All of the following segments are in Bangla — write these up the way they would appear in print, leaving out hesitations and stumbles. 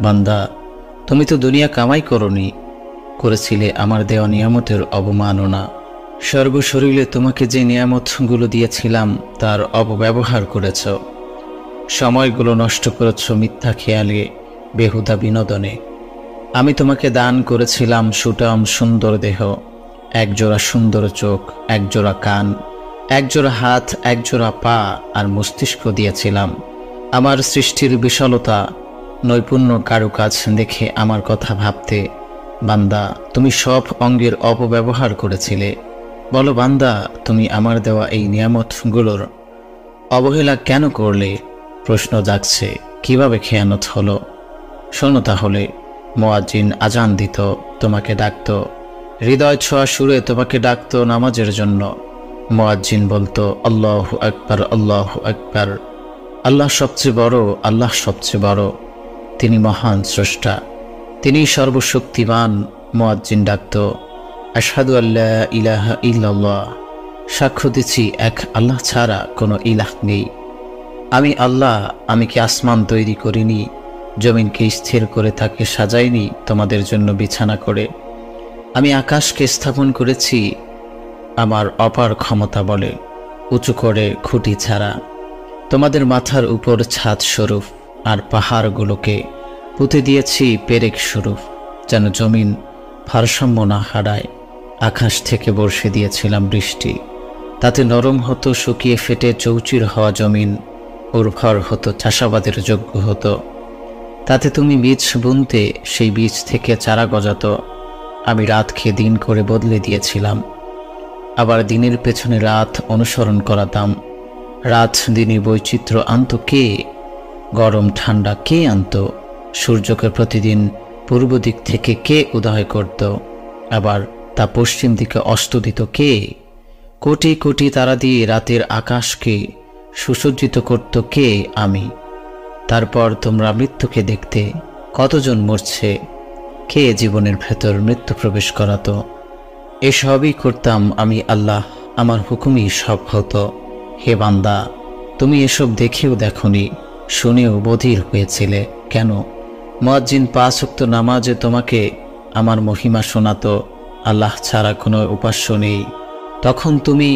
বান্দা, তুমি তো দুনিয়া কামাই করনি, করেছিলে আমার দেওয়া নিয়ামতের অবমাননা। সর্বশরীরে তোমাকে যে নিয়ামতগুলো দিয়েছিলাম তার অপব্যবহার করেছ। সময়গুলো নষ্ট করেছ মিথ্যা খেয়ালে, বেহুদা বিনোদনে। আমি তোমাকে দান করেছিলাম সুঠাম সুন্দর দেহ, একজোড়া সুন্দর চোখ, একজোড়া কান, একজোড়া হাত, একজোড়া পা আর মস্তিষ্ক দিয়েছিলাম। আমার সৃষ্টির বিশালতা, নৈপুণ্য কারুকাজ দেখে আমার কথা ভাবতে। বান্দা, তুমি সব অঙ্গের অপব্যবহার করেছিলে। বলো বান্দা, তুমি আমার দেওয়া এই নিয়ামতগুলোর অবহেলা কেন করলে? প্রশ্ন জাগছে, কিভাবে খেয়ানত হলো? শোনো তাহলে। মুয়াজ্জিন আজান দিত, তোমাকে ডাকত, হৃদয় ছোঁয়া সুরে তোমাকে ডাকত নামাজের জন্য। মুয়াজ্জিন বলতো, আল্লাহু আকবার, আল্লাহু আকবার। আল্লাহ সবচেয়ে বড়, আল্লাহ সবচেয়ে বড়। তিনি মহান স্রষ্টা, তিনি সর্বশক্তিমান। মুয়াজ্জিন ডাকত, আশহাদু আল্লা ইলাহা ইল্লাল্লাহ, সাক্ষ্য দিচ্ছি এক আল্লাহ ছাড়া কোনো ইলাহ নেই। আমি আল্লাহ। আমি কি আসমান তৈরি করিনি, জমিনকে স্থির করে তাকে সাজাইনি তোমাদের জন্য বিছানা করে? আমি আকাশকে স্থাপন করেছি আমার অপার ক্ষমতা বলে, উঁচু করে খুঁটি ছাড়া। তোমাদের মাথার উপর ছাদ স্বরূপ, আর পাহাড়গুলোকে পুঁতে দিয়েছি পেরেক স্বরূপ, যেন জমিন ভারসাম্য না হারায়। আকাশ থেকে বর্ষে দিয়েছিলাম বৃষ্টি, তাতে নরম হতো শুকিয়ে ফেটে চৌচির হওয়া জমিন, উর্বর হতো, চাষাবাদের যোগ্য হতো। তাতে তুমি বীজ বুনতে, সেই বীজ থেকে চারা গজাত। আমি রাতকে দিন করে বদলে দিয়েছিলাম, আবার দিনের পেছনে রাত অনুসরণ করাতাম। রাত দিনে বৈচিত্র্য আনত কে? গরম ঠান্ডা কে আনত? সূর্যকে প্রতিদিন পূর্ব দিক থেকে কে উদয় করত, আবার তা পশ্চিম দিকে অস্ত দিত কে? কোটি কোটি তারা দিয়ে রাতের আকাশকে সুসজ্জিত করত কে? আমি। তারপর তোমরা মৃত্যুকে দেখতে, কতজন মরছে, কে জীবনের ভেতর মৃত্যু প্রবেশ করাতো? এসবই করতাম আমি আল্লাহ, আমার হুকুমই সব হতো। হে বান্দা, তুমি এসব দেখেও দেখনি, শুনেও বধির হয়েছিলে কেন? মুয়াজ্জিন ৫ ওয়াক্ত নামাজে তোমাকে আমার মহিমা শোনাতো, আল্লাহ ছাড়া কোনো উপাস্য নেই। তখন তুমি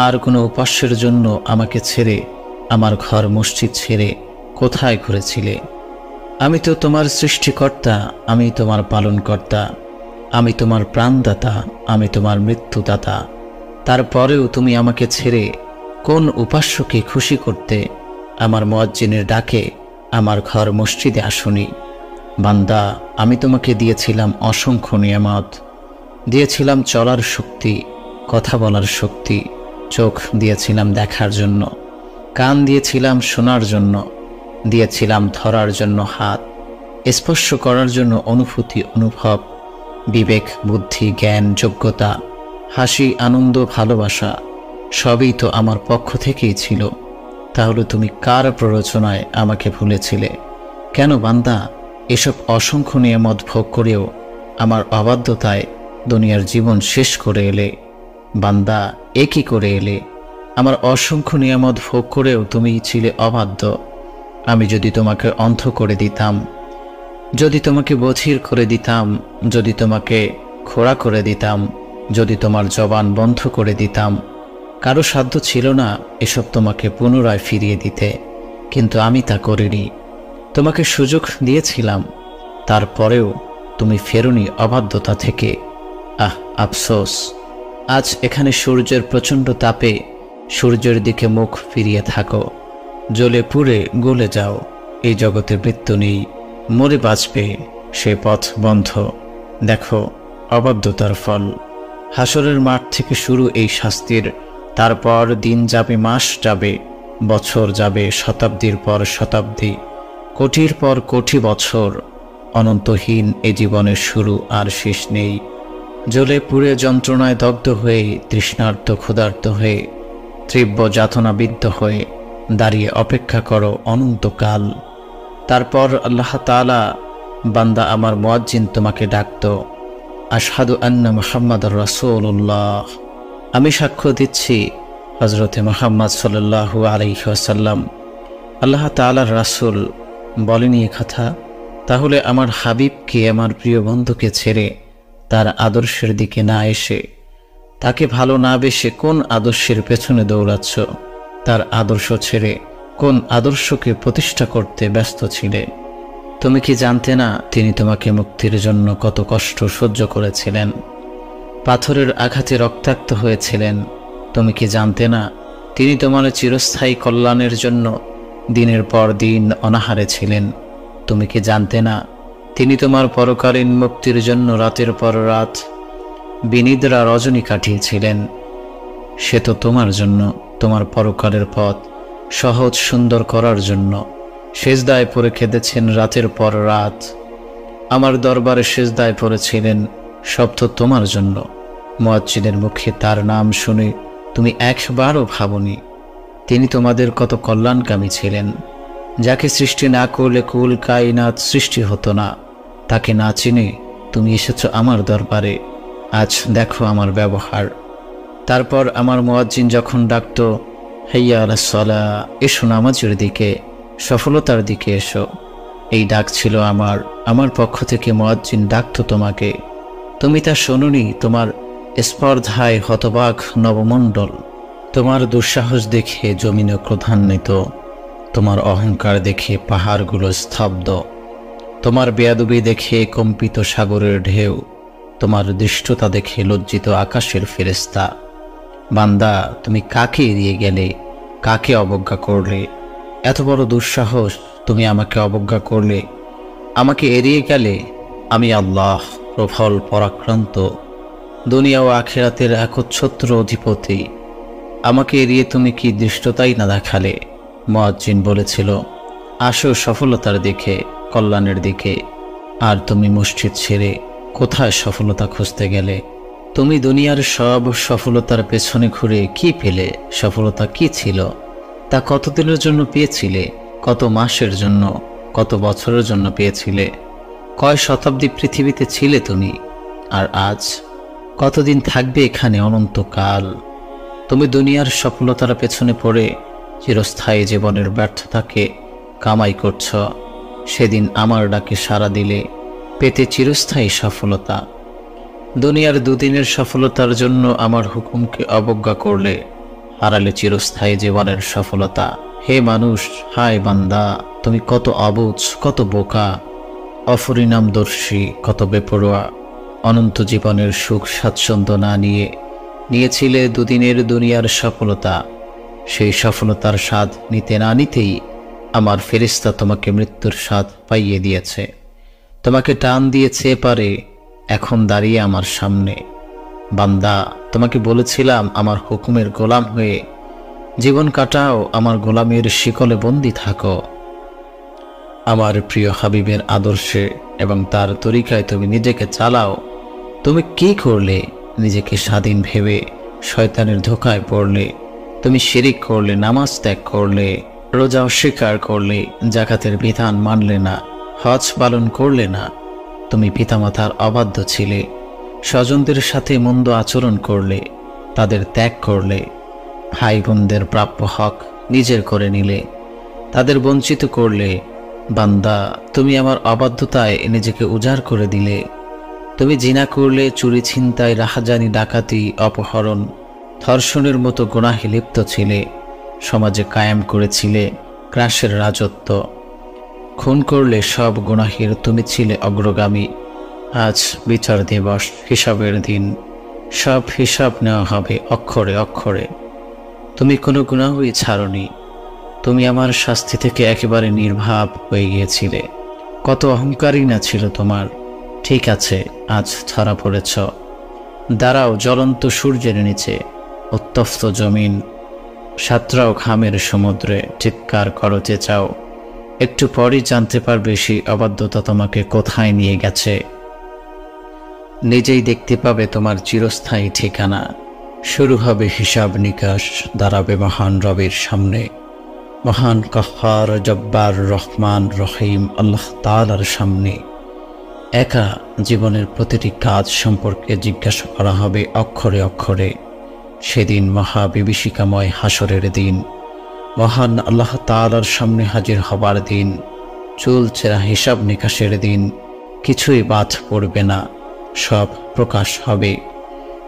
আর কোনো উপাস্যের জন্য আমাকে ছেড়ে, আমার ঘর মসজিদ ছেড়ে কোথায় ঘুরেছিলে? আমি তো তোমার সৃষ্টিকর্তা, আমি তোমার পালনকর্তা, আমি তোমার প্রাণদাতা, আমি তোমার মৃত্যুদাতা। তারপরেও তুমি আমাকে ছেড়ে কোন উপাস্যকে খুশি করতে আমার মুয়াজ্জিনের ডাকে আমার ঘর মসজিদে আসনি? বান্দা, আমি তোমাকে দিয়েছিলাম অসংখ্য নিয়ামত, দিয়েছিলাম চলার শক্তি, কথা বলার শক্তি, চোখ দিয়েছিলাম দেখার জন্য, কান দিয়েছিলাম শোনার জন্য, দিয়েছিলাম ধরার জন্য হাত, স্পর্শ করার জন্য অনুভূতি, অনুভব, বিবেক, বুদ্ধি, জ্ঞান, যোগ্যতা, হাসি, আনন্দ, ভালোবাসা সবই তো আমার পক্ষ থেকেই ছিল। তাহলে তুমি কার প্ররোচনায় আমাকে ভুলেছিলে? কেন বান্দা, এসব অসংখ্য নিয়ামত ভোগ করেও আমার অবাধ্যতায় দুনিয়ার জীবন শেষ করে এলে? বান্দা, এ কি করে এলে? আমার অসংখ্য নিয়ামত ভোগ করেও তুমি ছিলে অবাধ্য। আমি যদি তোমাকে অন্ধ করে দিতাম, যদি তোমাকে বধির করে দিতাম, যদি তোমাকে খোড়া করে দিতাম, যদি তোমার জবান বন্ধ করে দিতাম, কারো সাধ্য ছিল না এসব তোমাকে পুনরায় ফিরিয়ে দিতে, কিন্তু আমি তা করিনি। তোমাকে সুযোগ দিয়েছিলাম, তারপরেও তুমি ফেরোনি অবাধ্যতা থেকে। আহ, আফসোস! আজ এখানে সূর্যের প্রচণ্ড তাপে সূর্যের দিকে মুখ ফিরিয়ে থাকো, জ্বলে পুড়ে গলে যাও। এই জগতে মৃত্যু নেই, মরে বাঁচবে, সে পথ বন্ধ। দেখো অবাধ্যতার ফল। হাসরের মাঠ থেকে শুরু এই শাস্তির, তারপর দিন যাবে, মাস যাবে, বছর যাবে, শতাব্দীর পর শতাব্দী, কোটির পর কোটি বছর, অনন্তহীন এ জীবনের শুরু আর শেষ নেই। জ্বলে পুড়ে যন্ত্রণায় দগ্ধ হয়ে, তৃষ্ণার্ত ক্ষুধার্ত হয়ে, তীব্র যাতনাবিদ্ধ হয়ে দাঁড়িয়ে অপেক্ষা করো অনন্তকাল। তারপর আল্লাহ তাআলা, বান্দা আমার মুয়াজ্জিন তোমাকে ডাকত, আশহাদু আন্না মুহাম্মাদুর রাসূলুল্লাহ, আমি সাক্ষ্য দিচ্ছি হযরতে মুহাম্মদ সাল্লাল্লাহু আলাইহি ওয়াসাল্লাম আল্লাহ তাআলার রাসূল। বলেনি এ কথা? তাহলে আমার হাবিবকে, আমার প্রিয় বন্ধুকে ছেড়ে তার আদর্শের দিকে না এসে, তাকে ভালো না বেসে কোন আদর্শের পেছনে দৌড়াচ্ছ? তার আদর্শ ছেড়ে কোন আদর্শকে প্রতিষ্ঠা করতে ব্যস্ত ছিলে? তুমি কি জানতে না তিনি তোমাকে মুক্তির জন্য কত কষ্ট সহ্য করেছিলেন? পাথরের আঘাতে রক্তাক্ত হয়েছিলেন। তুমি কি জানতে না তিনি তোমার চিরস্থায়ী কল্যাণের জন্য দিনের পর দিন অনাহারে ছিলেন? তুমি কি জানতে না তিনি তোমার পরকালীন মুক্তির জন্য রাতের পর রাত বিনিদ্রা রজনী কাটিয়েছিলেন? সে তো তোমার জন্য, তোমার পরকালের পথ সহজ সুন্দর করার জন্য সেজদায় পড়ে কেঁদেছেন রাতের পর রাত। আমার দরবারে সেজদায় পড়েছিলেন, সব তো তোমার জন্য। মুয়াজ্জিনের মুখে তার নাম শুনে তুমি একবারও ভাবনি তিনি তোমাদের কত কল্যাণকামী ছিলেন? যাকে সৃষ্টি না করলে কুল কায়নাত সৃষ্টি হতো না, তাকে না চিনে তুমি এসেছো আমার দরবারে। আজ দেখো আমার ব্যবহার। তারপর আমার মুয়াজ্জিন যখন ডাকতো, হাইয়া আলাস সালাহ, এসো নামাজের দিকে, সফলতার দিকে এসো, এই ডাক ছিল আমার পক্ষ থেকে মুয়াজ্জিন ডাকতো তোমাকে। তুমি তা শোনোনি। তোমার স্পর্ধায় হতবাক নবমণ্ডল, তোমার দুঃসাহস দেখে জমিনে ক্রোধান্বিত, তোমার অহংকার দেখে পাহাড়গুলো স্তব্ধ, তোমার বেয়াদবি দেখে কম্পিত সাগরের ঢেউ, তোমার দৃষ্টতা দেখে লজ্জিত আকাশের ফেরেশতা। বান্দা, তুমি কাকে এড়িয়ে গেলে? কাকে অবজ্ঞা করলে? এত বড় দুঃসাহস! তুমি আমাকে অবজ্ঞা করলে, আমাকে এড়িয়ে গেলে। আমি আল্লাহ, প্রবল পরাক্রান্ত, দুনিয়া ও আখিরাতের একচ্ছত্র অধিপতি। আমাকে এড়িয়ে তুমি কি দৃষ্টতাই না দেখালে? মুয়াজ্জিন বলেছিল, আসো সফলতার দিকে, কল্যাণের দিকে। আর তুমি মসজিদ ছেড়ে কোথায় সফলতা খুঁজতে গেলে? তুমি দুনিয়ার সব সফলতার পেছনে ঘুরে কি পেলে? সফলতা কি ছিল? তা কতদিনের জন্য পেয়েছিলে? কত মাসের জন্য, কত বছরের জন্য পেয়েছিলে? কয় শতাব্দী পৃথিবীতে ছিলে তুমি? আর আজ কতদিন থাকবে এখানে? অনন্তকাল। তুমি দুনিয়ার সফলতার পেছনে পড়ে চিরস্থায়ী জীবনের ব্যর্থতাকে কামাই করছ। সেদিন আমার ডাকে সাড়া দিলে পেতে চিরস্থায়ী সফলতা। দুনিয়ার দুদিনের সফলতার জন্য আমার হুকুমকে অবজ্ঞা করলে হারালে চিরস্থায়ী জীবনের সফলতা। হে মানুষ, হায় বান্দা, তুমি কত অবুঝ, কত বোকা, অপরিণামদর্শী, কত বেপরোয়া। অনন্ত জীবনের সুখ স্বাচ্ছন্দ্য না নিয়েছিলে দুদিনের দুনিয়ার সফলতা। সেই সফলতার স্বাদ নিতে না নিতেই আমার ফেরেশতা তোমাকে মৃত্যুর স্বাদ পাইয়ে দিয়েছে, তোমাকে টান দিয়েছে পারে এখন দাঁড়িয়ে আমার সামনে। বান্দা, তোমাকে বলেছিলাম আমার হুকুমের গোলাম হয়ে জীবন কাটাও, আমার গোলামের শিকলে বন্দী থাকো। আমার প্রিয় হাবিবের আদর্শে এবং তার তরিকায় তুমি নিজেকে চালাও। তুমি কি করলে? নিজেকে স্বাধীন ভেবে শয়তানের ধোকায় পড়লে। তুমি শিরিক করলে, নামাজ ত্যাগ করলে, রোজা অস্বীকার করলে, জাকাতের বিধান মানলে না, হজ পালন করলে না। তুমি পিতামাতার অবাধ্য ছিলে, স্বজনদের সাথে মন্দ আচরণ করলে, তাদের ত্যাগ করলে, ভাই বোনদের প্রাপ্য হক নিজের করে নিলে, তাদের বঞ্চিত করলে। বান্দা, তুমি আমার অবাধ্যতায় নিজেকে উজাড় করে দিলে। তুমি জিনা করলে, চুরি ছিনতাই, রাহাজানি, ডাকাতি, অপহরণ, ধর্ষণের মতো গুনাহে লিপ্ত ছিলে। সমাজে কায়েম করেছিলে ক্রাসের রাজত্ব। খুন করলে, সব গুনাহের তুমি ছিলে অগ্রগামী। আজ বিচার দিবস, হিসাবের দিন, সব হিসাব নেওয়া হবে অক্ষরে অক্ষরে। তুমি কোনো গুনাহই ছাড়নি। তুমি আমার শাস্তি থেকে একেবারে নির্ভাব হয়ে গিয়েছিলে। কত অহংকারী না ছিল তোমার। ঠিক আছে, আজ ধরা পড়েছ। দাঁড়াও জ্বলন্ত সূর্যের নিচে, উত্তপ্ত জমিন, সাতরাও ঘামের সমুদ্রে, চিৎকার করো, চেঁচাও। একটু পরই জানতে পারবে সেই অবাধ্যতা তোমাকে কোথায় নিয়ে গেছে। নিজেই দেখতে পাবে তোমার চিরস্থায়ী ঠিকানা। শুরু হবে হিসাব নিকাশ, দাঁড়াবে মহান রবের সামনে। মহান কাহ্হার, জব্বার, রহমান, রহিম আল্লাহ তাআলার সামনে একা জীবনের প্রতিটি কাজ সম্পর্কে জিজ্ঞাসা করা হবে অক্ষরে অক্ষরে। সেদিন মহা বিভীষিকাময় হাসরের দিন, মহান আল্লাহ তাআলার সামনে হাজির হবার দিন। চুলচেরা হিসাব নিকাশের দিন। কিছুই বাদ পড়বে না, সব প্রকাশ হবে।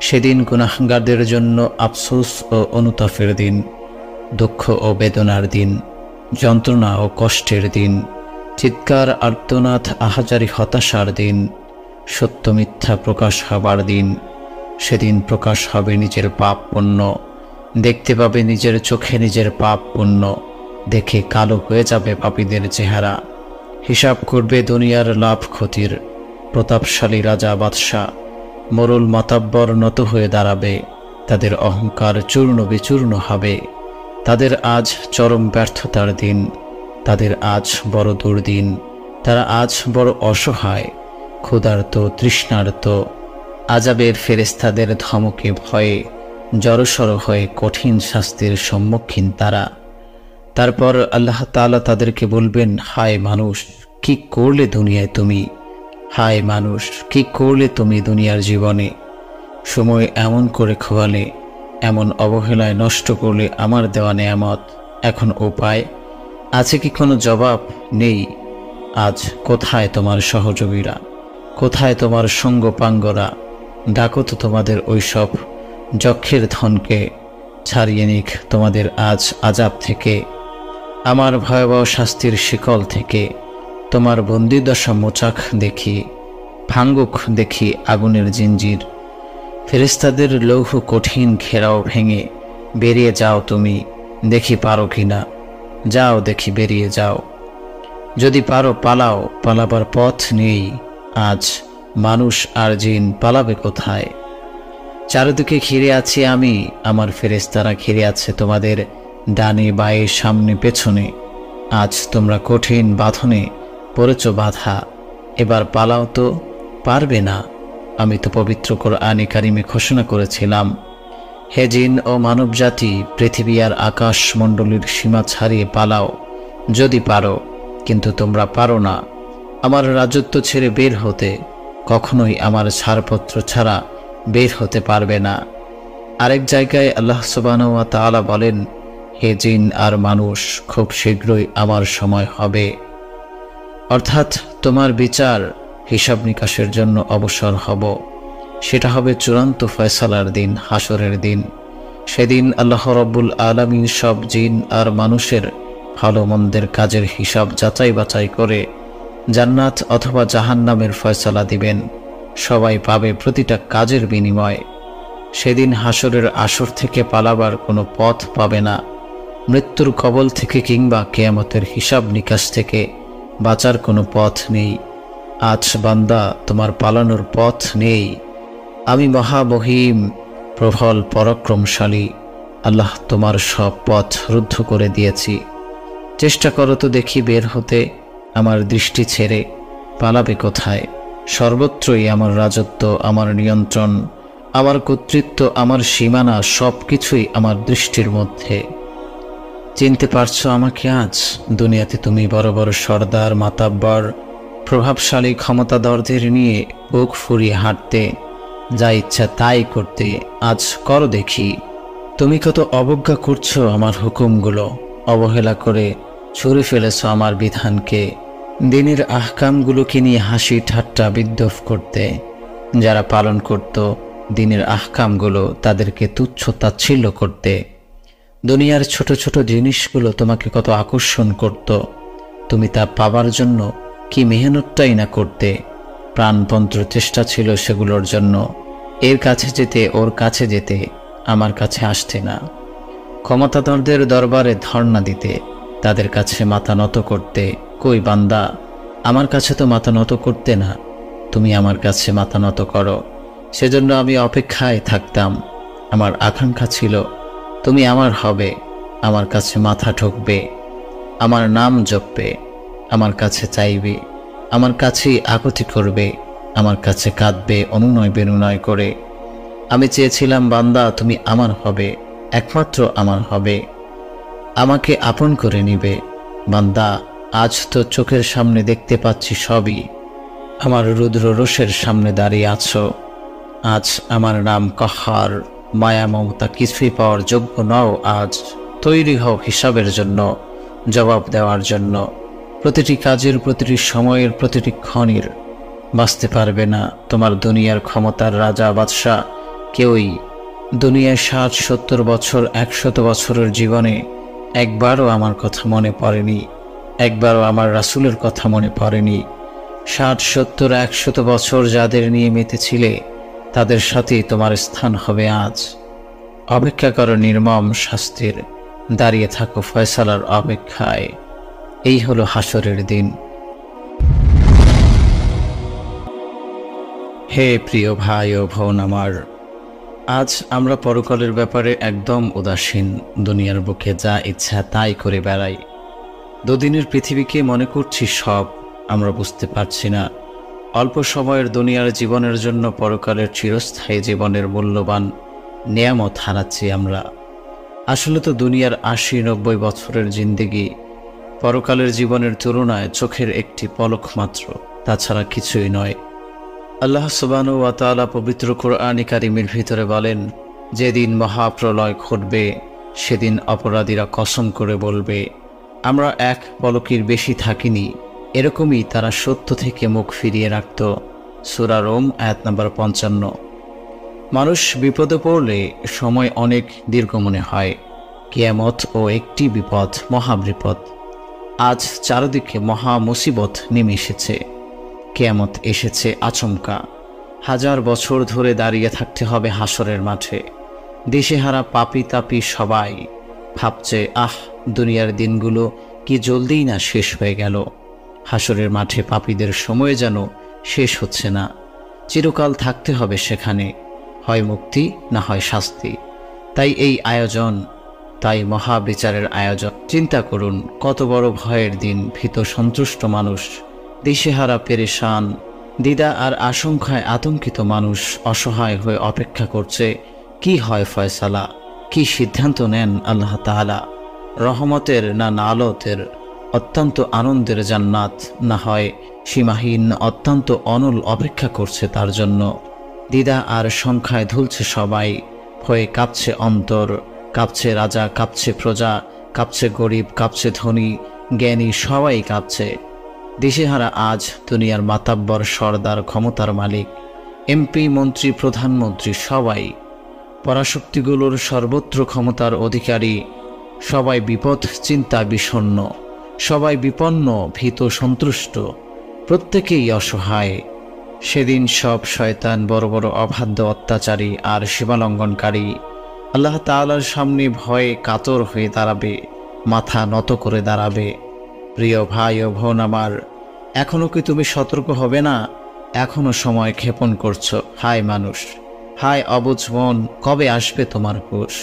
সেদিন গুনাহগারদের জন্য আফসোস ও অনুতাপের দিন, দুঃখ ও বেদনার দিন, যন্ত্রণা ও কষ্টের দিন, চিৎকার আর্তনাদ আহাজারি হতাশার দিন, সত্য মিথ্যা প্রকাশ হবার দিন। সেদিন প্রকাশ হবে নিজের পাপ পুণ্য, দেখতে পাবে নিজের চোখে নিজের পাপ পুণ্য, দেখে কালো হয়ে যাবে পাপীদের চেহারা। হিসাব করবে দুনিয়ার লাভ ক্ষতির, প্রতাপশালী রাজা বাদশাহ মোরল মাতাব্বর নত হয়ে দাঁড়াবে, তাদের অহংকার চূর্ণ বিচূর্ণ হবে। তাদের আজ চরম ব্যর্থতার দিন, তাদের আজ বড় দুর্দিন। তারা আজ বড় অসহায়, ক্ষুধার্ত তৃষ্ণার্ত। আযাবের ফেরেশতাদের ধমকে ভয়ে জড়সড় হয়ে কঠিন শাস্তির সম্মুখীন তারা। তারপর আল্লাহ তাআলা তাদেরকে বলবেন, হায় মানুষ, কি করলে দুনিয়ায় তুমি? হায় মানুষ, কি করলে তুমি দুনিয়ার জীবনে? সময় এমন করে খোয়ালে, এমন অবহেলায় নষ্ট করলে আমার দেওয়া নেয়ামত। এখন উপায় আছে কি? কোনো জবাব নেই। আজ কোথায় তোমার সহযোগীরা? কোথায় তোমার সঙ্গপাঙ্গরা? ডাকো তো তোমাদের ওইসব যক্ষের ধনকে, ছাড়িয়ে নিক তোমাদের আজ আযাব থেকে, আমার ভয়াবহ শাস্তির শিকল থেকে। তোমার বন্দিদশা মোচাক দেখি, ভাঙ্গুক দেখি আগুনের জিঞ্জির। ফেরেশতাদের লৌহ কঠিন ঘেরাও ভেঙে বেরিয়ে যাও তুমি, দেখি পারো কিনা। যাও দেখি, বেরিয়ে যাও। যদি পারো পালাও, পালাবার পথ নেই। আজ মানুষ আর জিন পালাবে কোথায়? চারিদিকে ঘিরে আছি আমি, আমার ফেরেশতারা ঘিরে আছে তোমাদের ডানে বায়ে সামনে পেছনে। আজ তোমরা কঠিন বাঁধনে পড়েছ বাধা, এবার পালাও তো পারবে না। আমি তো পবিত্র কোরআনে কারিমে ঘোষণা করেছিলাম, হে জিন ও মানব জাতি, পৃথিবী আর আকাশ মণ্ডলীর সীমা ছাড়িয়ে পালাও যদি পারো। কিন্তু তোমরা পারো না আমার রাজত্ব ছেড়ে বের হতে, কখনোই আমার ছাড়পত্র ছাড়া বের হতে পারবে না। আরেক জায়গায় আল্লাহ সুবহানাহু ওয়া তাআলা বলেন, হে জিন আর মানুষ, খুব শীঘ্রই আমার সময় হবে। অর্থাৎ তোমার বিচার হিসাব নিকাশের জন্য অবসর হব। সেটা হবে চূড়ান্ত ফয়সালার দিন, হাসরের দিন। সেদিন আল্লাহ রাব্বুল আলামিন সব জিন আর মানুষের ভালো মন্দের কাজের হিসাব যাচাই বাছাই করে জান্নাত অথবা জাহান্নামের ফয়সালা দিবেন। সবাই পাবে প্রতিটা কাজের বিনিময়। সেদিন হাসরের আসর থেকে পালাবার কোনো পথ পাবে না। মৃত্যুর কবল থেকে কিংবা কিয়ামতের হিসাব নিকাশ থেকে বাঁচার কোনো পথ নেই। আজ বান্দা, তোমার পালানোর পথ নেই। আমি মহামহিম, প্রবল পরাক্রমশালী আল্লাহ তোমার সব পথ রুদ্ধ করে দিয়েছি। চেষ্টা করো তো দেখি বের হতে আমার দৃষ্টি ছেড়ে। পালাবে কোথায়? সর্বত্রই আমার রাজত্ব, আমার নিয়ন্ত্রণ, আমার কর্তৃত্ব, আমার সীমানা, সব কিছুই আমার দৃষ্টির মধ্যে। চিনতে পারছো আমাকে আজ? দুনিয়াতে তুমি বড় বড় সর্দার, মাতাব্বর, প্রভাবশালী ক্ষমতাধরদের নিয়ে বুক ফুরিয়ে হাঁটতে, যা ইচ্ছা তাই করতে। আজ করো দেখি। তুমি কত অবজ্ঞা করছো আমার হুকুমগুলো, অবহেলা করে ছুঁড়ে ফেলেছো আমার বিধানকে। দিনের আহকামগুলোকে নিয়ে হাসি ঠাট্টা বিদ্রুপ করতে। যারা পালন করত দিনের আহকামগুলো, তাদেরকে তুচ্ছ তাচ্ছিল্য করতে। দুনিয়ার ছোট ছোট জিনিসগুলো তোমাকে কত আকর্ষণ করত। তুমি তা পাবার জন্য কি মেহনতটাই না করতে। প্রাণপন্ত্র চেষ্টা ছিল সেগুলোর জন্য। এর কাছে যেতে, ওর কাছে যেতে, আমার কাছে আসতে না। ক্ষমতাধরদের দরবারে ধর্ণা দিতে, তাদের কাছে মাথা নত করতে। কই বান্দা, আমার কাছে তো মাথা নত করতে না। তুমি আমার কাছে মাথা নত করো। সেজন্য আমি অপেক্ষায় থাকতাম। আমার আকাঙ্ক্ষা ছিল তুমি আমার হবে, আমার কাছে মাথা ঠুকবে, আমার নাম জপবে, আমার কাছে চাইবে, আমার কাছেই আকুতি করবে, আমার কাছে কাঁদবে অনুনয় বিনুনয় করে। আমি চেয়েছিলাম বান্দা তুমি আমার হবে, একমাত্র আমার হবে, আমাকে আপন করে নিবে। বান্দা, আজ তো চোখের সামনে দেখতে পাচ্ছি সবই। আমার রুদ্র রোষের সামনে দাঁড়িয়ে আছো। আজ আমার নাম কাহার, মায়া মমতা কিছুই পাওয়ার যোগ্য নও। আজ তৈরি হও হিসাবের জন্য, জবাব দেওয়ার জন্য। প্রতিটি কাজের, প্রতিটি সময়ের, প্রতিটি ক্ষণের বাঁচতে পারবে না। তোমার দুনিয়ার ক্ষমতার রাজা বাদশাহ কেউই দুনিয়ায় 60-70 বছর, 100 বছরের জীবনে একবারও আমার কথা মনে পড়েনি, একবারও আমার রাসূলের কথা মনে পড়েনি। 60-70-100 বছর যাদের নিয়ে মেতেছিলে তাদের সাথেই তোমার স্থান হবে আজ। অপেক্ষা করো নির্মম শাস্তির, দাঁড়িয়ে থাকো ফয়সালার অপেক্ষায়। এই হলো হাসরের দিন। হে প্রিয় ভাই ও বোন আমার, আজ আমরা পরকালের ব্যাপারে একদম উদাসীন। দুনিয়ার বুকে যা ইচ্ছা তাই করে বেড়াই। দুদিনের পৃথিবীকে মনে করছি সব, আমরা বুঝতে পারছি না অল্প সময়ের দুনিয়ার জীবনের জন্য পরকালের চিরস্থায়ী জীবনের মূল্যবান নেয়ামত হারাচ্ছি আমরা। আসলে তো দুনিয়ার 80-90 বছরের জিন্দেগি পরকালের জীবনের তুলনায় চোখের একটি পলক মাত্র, তাছাড়া কিছুই নয়। আল্লাহ সুবহানাহু ওয়া তাআলা পবিত্র কোরআনে কারীমের ভিতরে বলেন, যেদিন মহাপ্রলয় ঘটবে সেদিন অপরাধীরা কসম করে বলবে, আমরা এক পলকের বেশি থাকিনি। এরকমই তারা সত্য থেকে মুখ ফিরিয়ে রাখত। সূরা রোম আয়াত নম্বর 55। মানুষ বিপদে পড়লে সময় অনেক দীর্ঘ মনে হয়। কিয়ামত ও একটি বিপদ, মহাবিপদ। আজ চারদিকে মহা মুসিবত নেমে এসেছে। কিয়ামত এসেছে আচমকা। 1000 বছর ধরে দাঁড়িয়ে থাকতে হবে হাসরের মাঠে। দিশেহারা পাপী তাপী সবাই ভাবছে, দুনিয়ার দিনগুলো কি জলদিই না শেষ হয়ে গেল। হাসরের মাঠে পাপীদের সময় যেন শেষ হচ্ছে না। চিরকাল থাকতে হবে সেখানে, হয় মুক্তি না হয় শাস্তি। তাই এই আয়োজন, তাই মহাবিচারের আয়োজন। চিন্তা করুন, কত বড় ভয়ের দিন। ভীত সন্তুষ্ট মানুষ, দিশেহারা পেরেশান, দ্বিধা আর আশঙ্কায় আতঙ্কিত মানুষ অসহায় হয়ে অপেক্ষা করছে কি হয় ফয়সালা, কি সিদ্ধান্ত নেন আল্লাহ তাআলা। রহমতের না নালতের, অত্যন্ত আনন্দের জান্নাত, না হয় সীমাহীন অত্যন্ত অনল অপেক্ষা করছে তার জন্য। দ্বিধা আর সংখ্যায় ধুলছে সবাই। ভয়ে কাঁপছে অন্তর, কাঁপছে রাজা, কাঁপছে প্রজা, কাঁপছে গরিব, কাঁপছে ধনী, জ্ঞানী, সবাই কাঁপছে। দিশেহারা আজ দুনিয়ার মাতাব্বর, সর্দার, ক্ষমতার মালিক, এমপি, মন্ত্রী, প্রধানমন্ত্রী, সবাই পরাশক্তিগুলোর সর্বত্র ক্ষমতার অধিকারী। সবাই বিপদ চিন্তা বিষণ্ণ, সবাই বিপন্ন, ভীত সন্তুষ্ট, প্রত্যেকেই অসহায়। সেদিন সব শয়তান, বড় বড় অবাধ্য, অত্যাচারী আর সীমালঙ্ঘনকারী আল্লাহ তাআলার সামনে ভয়ে কাতর হয়ে দাঁড়াবে, মাথা নত করে দাঁড়াবে। প্রিয় ভাই ও বোন আমার, এখনো কি তুমি সতর্ক হবে না? এখনো সময় ক্ষেপণ করছো। হায় মানুষ, হায় অবুঝ মন, কবে আসবে তোমার হুঁশ?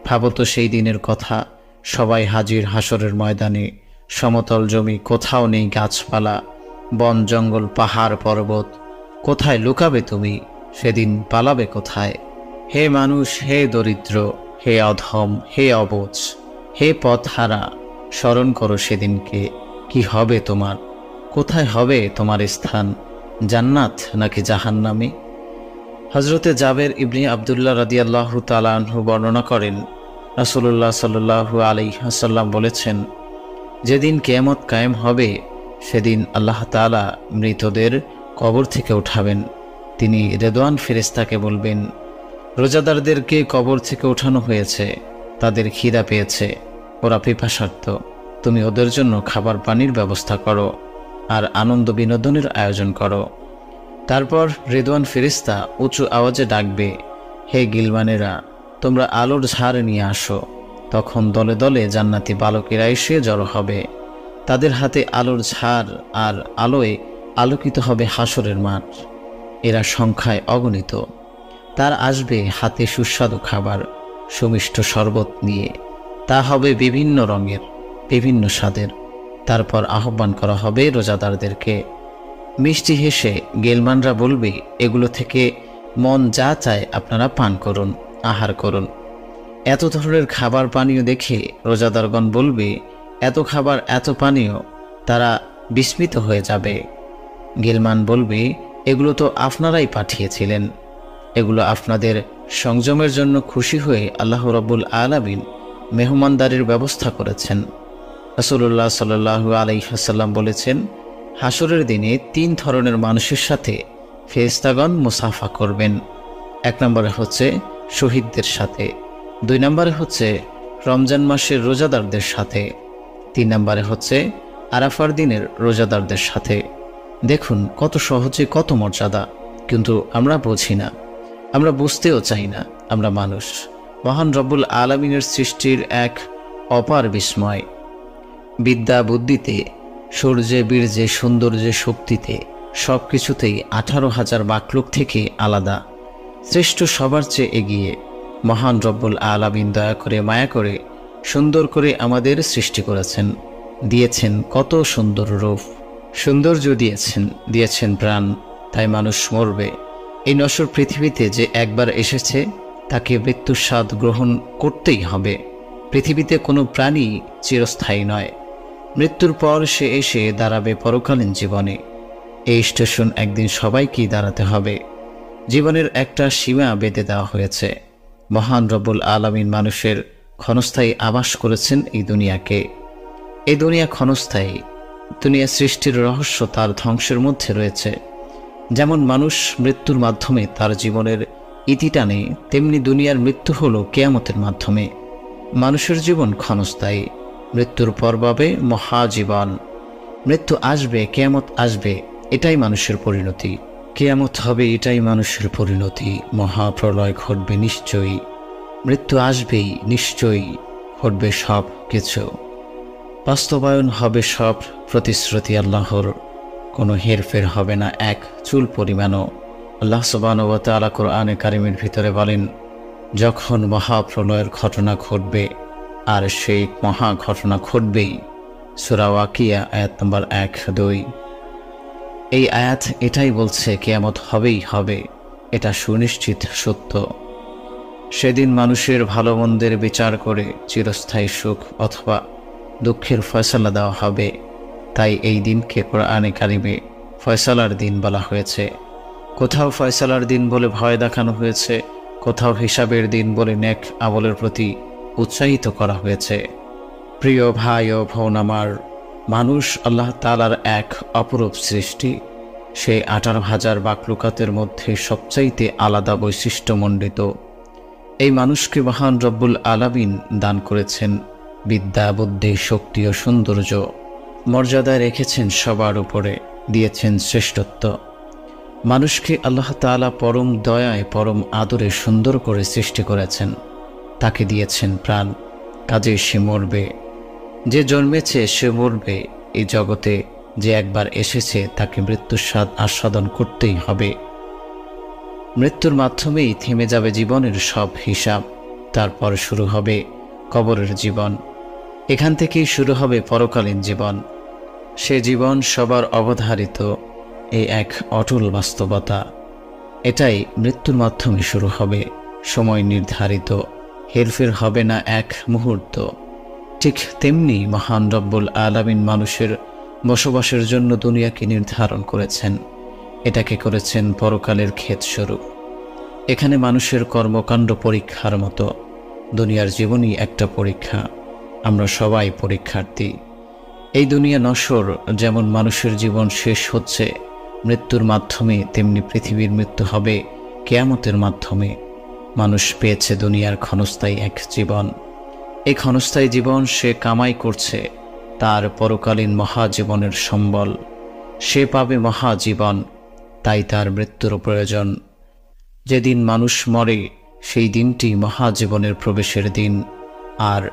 ভাবো তো সেই দিনের কথা। সবাই হাজির হাসরের ময়দানে। সমতল জমি, কোথাও নেই গাছপালা, বন জঙ্গল, পাহাড় পর্বত। কোথায় লুকাবে তুমি? সেদিন পালাবে কোথায়? হে মানুষ, হে দরিদ্র, হে অধম, হে অবুঝ, হে পথহারা, স্মরণ করো সেদিনকে। কি হবে তোমার? কোথায় হবে তোমার স্থান? জান্নাত নাকি জাহান্নামে? হযরতে জাবের ইবনে আব্দুল্লাহ রাদিয়াল্লাহু তাআলা আনহু বর্ণনা করেন, রাসূলুল্লাহ সাল্লাল্লাহু আলাইহি ওয়াসাল্লাম বলেছেন, যেদিন কিয়ামত কায়েম হবে সেদিন আল্লাহ তাআলা মৃতদের কবর থেকে উঠাবেন। তিনি রেদওয়ান ফেরেশতাকে বলবেন, রোজাদারদেরকে কবর থেকে উঠানো হয়েছে, তাদের খিদা পেয়েছে, ওরা পিপাসার্ত। তুমি ওদের জন্য খাবার পানির ব্যবস্থা করো আর আনন্দ বিনোদনের আয়োজন করো। তারপর রেদওয়ান ফেরেশতা উঁচু আওয়াজে ডাকবে, হে গিলমানেরা, তোমরা আলোর ঝাড় নিয়ে আসো। তখন দলে দলে জান্নাতি বালকেরা এসে জড়ো হবে। তাদের হাতে আলোর ঝাড়, আর আলোয় আলোকিত হবে হাসরের মাঠ। এরা সংখ্যায় অগণিত। তার আসবে হাতে সুস্বাদু খাবার, সুমিষ্ট শরবত নিয়ে। তা হবে বিভিন্ন রঙের, বিভিন্ন স্বাদের। তারপর আহ্বান করা হবে রোজাদারদেরকে। মিষ্টি হেসে গেলমানরা বলবে, এগুলো থেকে মন যা চায় আপনারা পান করুন, আহার করুন। এত ধরনের খাবার পানীয় দেখে রোজাদারগণ বলবে, এত খাবার, এত পানীয়, তারা বিস্মিত হয়ে যাবে। গিলমান বলবে, এগুলো তো আপনারাই পাঠিয়েছিলেন। এগুলো আপনাদের সংযমের জন্য খুশি হয়ে আল্লাহ রাব্বুল আলামিন মেহমানদারির ব্যবস্থা করেছেন। রাসূলুল্লাহ সাল্লাল্লাহু আলাইহি ওয়াসাল্লাম বলেছেন, হাসরের দিনে 3 ধরনের মানুষের সাথে ফেরেশতাগণ মুসাফা করবেন। 1 নম্বরে হচ্ছে শহীদদের সাথে, 2 নম্বরে হচ্ছে রমজান মাসের রোজাদারদের সাথে, 3 নম্বরে হচ্ছে আরাফার দিনের রোজাদারদের সাথে। দেখুন কত সহজে, কত মর্যাদা, কিন্তু আমরা বুঝি না, আমরা বুঝতেও চাই না। আমরা মানুষ, মহান রব্বুল আলামিনের সৃষ্টির এক অপার বিস্ময়। বিদ্যা বুদ্ধিতে, সূর্যে বীর্যে, সৌন্দর্যে, শক্তিতে, সব কিছুতেই 18,000 মাখলুক থেকে আলাদা, শ্রেষ্ঠ, সবার চেয়ে এগিয়ে মহান রব্বুল আলামিন দয়া করে, মায়া করে, সুন্দর করে আমাদের সৃষ্টি করেছেন, দিয়েছেন কত সুন্দর রূপ, সৌন্দর্য দিয়েছেন, দিয়েছেন প্রাণ। তাই মানুষ মরবে। এই নশ্বর পৃথিবীতে যে একবার এসেছে তাকে মৃত্যুর স্বাদ গ্রহণ করতেই হবে। পৃথিবীতে কোনো প্রাণী চিরস্থায়ী নয়। মৃত্যুর পর সে এসে দাঁড়াবে পরকালীন জীবনে। এই স্টেশন একদিন সবাইকেই দাঁড়াতে হবে। জীবনের একটা সীমা বেঁধে দেওয়া হয়েছে। মহান রব্বুল আলামিন মানুষের ক্ষণস্থায়ী আবাস করেছেন এই দুনিয়াকে। এই দুনিয়া ক্ষণস্থায়ী। দুনিয়া সৃষ্টির রহস্য তার ধ্বংসের মধ্যে রয়েছে। যেমন মানুষ মৃত্যুর মাধ্যমে তার জীবনের ইতি টানে, তেমনি দুনিয়ার মৃত্যু হলো কিয়ামতের মাধ্যমে। মানুষের জীবন ক্ষণস্থায়ী, মৃত্যুর পর পাবে মহাজীবন। মৃত্যু আসবে, কিয়ামত আসবে, এটাই মানুষের পরিণতি। কিয়ামত হবে, এটাই মানুষের পরিণতি। মহাপ্রলয় ঘটবে নিশ্চয়ই, মৃত্যু আসবেই নিশ্চয়ই, ঘটবে সব কিছু, বাস্তবায়ন হবে সব প্রতিশ্রুতি আল্লাহর, কোনো হেরফের হবে না এক চুল পরিমাণও। আল্লাহ সুবহানাহু ওয়া তাআলা কোরআনে কারিমের ভিতরে বলেন, যখন মহাপ্রলয়ের ঘটনা ঘটবে, আর সেই মহা ঘটনা ঘটবেই। সূরা ওয়াকিয়া আয়াত নম্বর 1-2। এই আয়াত এটাই বলছে কিয়ামত হবেই হবে, এটা সুনিশ্চিত সত্য। সেদিন মানুষের ভালো মন্দের বিচার করে চিরস্থায়ী সুখ অথবা দুঃখের ফয়সালা দেওয়া হবে। তাই এই দিনকে কোরআনে কারিমে ফয়সালার দিন বলা হয়েছে। কোথাও ফয়সালার দিন বলে ভয় দেখানো হয়েছে, কোথাও হিসাবের দিন বলে নেক আমলের প্রতি উৎসাহিত করা হয়েছে। প্রিয় ভাই ও বোন আমার, মানুষ আল্লাহ তাআলার এক অপরূপ সৃষ্টি। সে 18,000 মাখলুকাতের মধ্যে সবচাইতে আলাদা বৈশিষ্ট্যমণ্ডিত। এই মানুষকে মহান রব্বুল আলামিন দান করেছেন বিদ্যা, বুদ্ধি, শক্তি ও সৌন্দর্য। মর্যাদায় রেখেছেন সবার উপরে, দিয়েছেন শ্রেষ্ঠত্ব। মানুষকে আল্লাহ তাআলা পরম দয়ায়, পরম আদরে সুন্দর করে সৃষ্টি করেছেন। তাকে দিয়েছেন প্রাণ, কাজে সে মরবে। যে জন্মেছে সে মরবে। এই জগতে যে একবার এসেছে তাকে মৃত্যুর স্বাদ আস্বাদন করতেই হবে। মৃত্যুর মাধ্যমেই থেমে যাবে জীবনের সব হিসাব। তারপর শুরু হবে কবরের জীবন। এখান থেকেই শুরু হবে পরকালীন জীবন। সে জীবন সবার অবধারিত, এই এক অটল বাস্তবতা। এটাই মৃত্যুর মাধ্যমে শুরু হবে, সময় নির্ধারিত, হেরফের হবে না এক মুহূর্ত। ঠিক তেমনি মহান রব্বুল আলামিন মানুষের বসবাসের জন্য দুনিয়াকে নির্ধারণ করেছেন। এটাকে করেছেন পরকালের ক্ষেতস্বরূপ। এখানে মানুষের কর্মকাণ্ড পরীক্ষার মতো। দুনিয়ার জীবনই একটা পরীক্ষা। আমরা সবাই পরীক্ষার্থী। এই দুনিয়া নশ্বর। যেমন মানুষের জীবন শেষ হচ্ছে মৃত্যুর মাধ্যমে, তেমনি পৃথিবীর মৃত্যু হবে কিয়ামতের মাধ্যমে। মানুষ পেয়েছে দুনিয়ার ক্ষণস্থায়ী এক জীবন। এই ক্ষণস্থায়ী জীবন সে কামাই করছে তার পরকালীন মহাজীবনের সম্বল। সে পাবে মহাজীবন, তাই তার মৃত্যুর প্রয়োজন। যেদিন মানুষ মরে সেই দিনটি মহাজীবনের প্রবেশের দিন। আর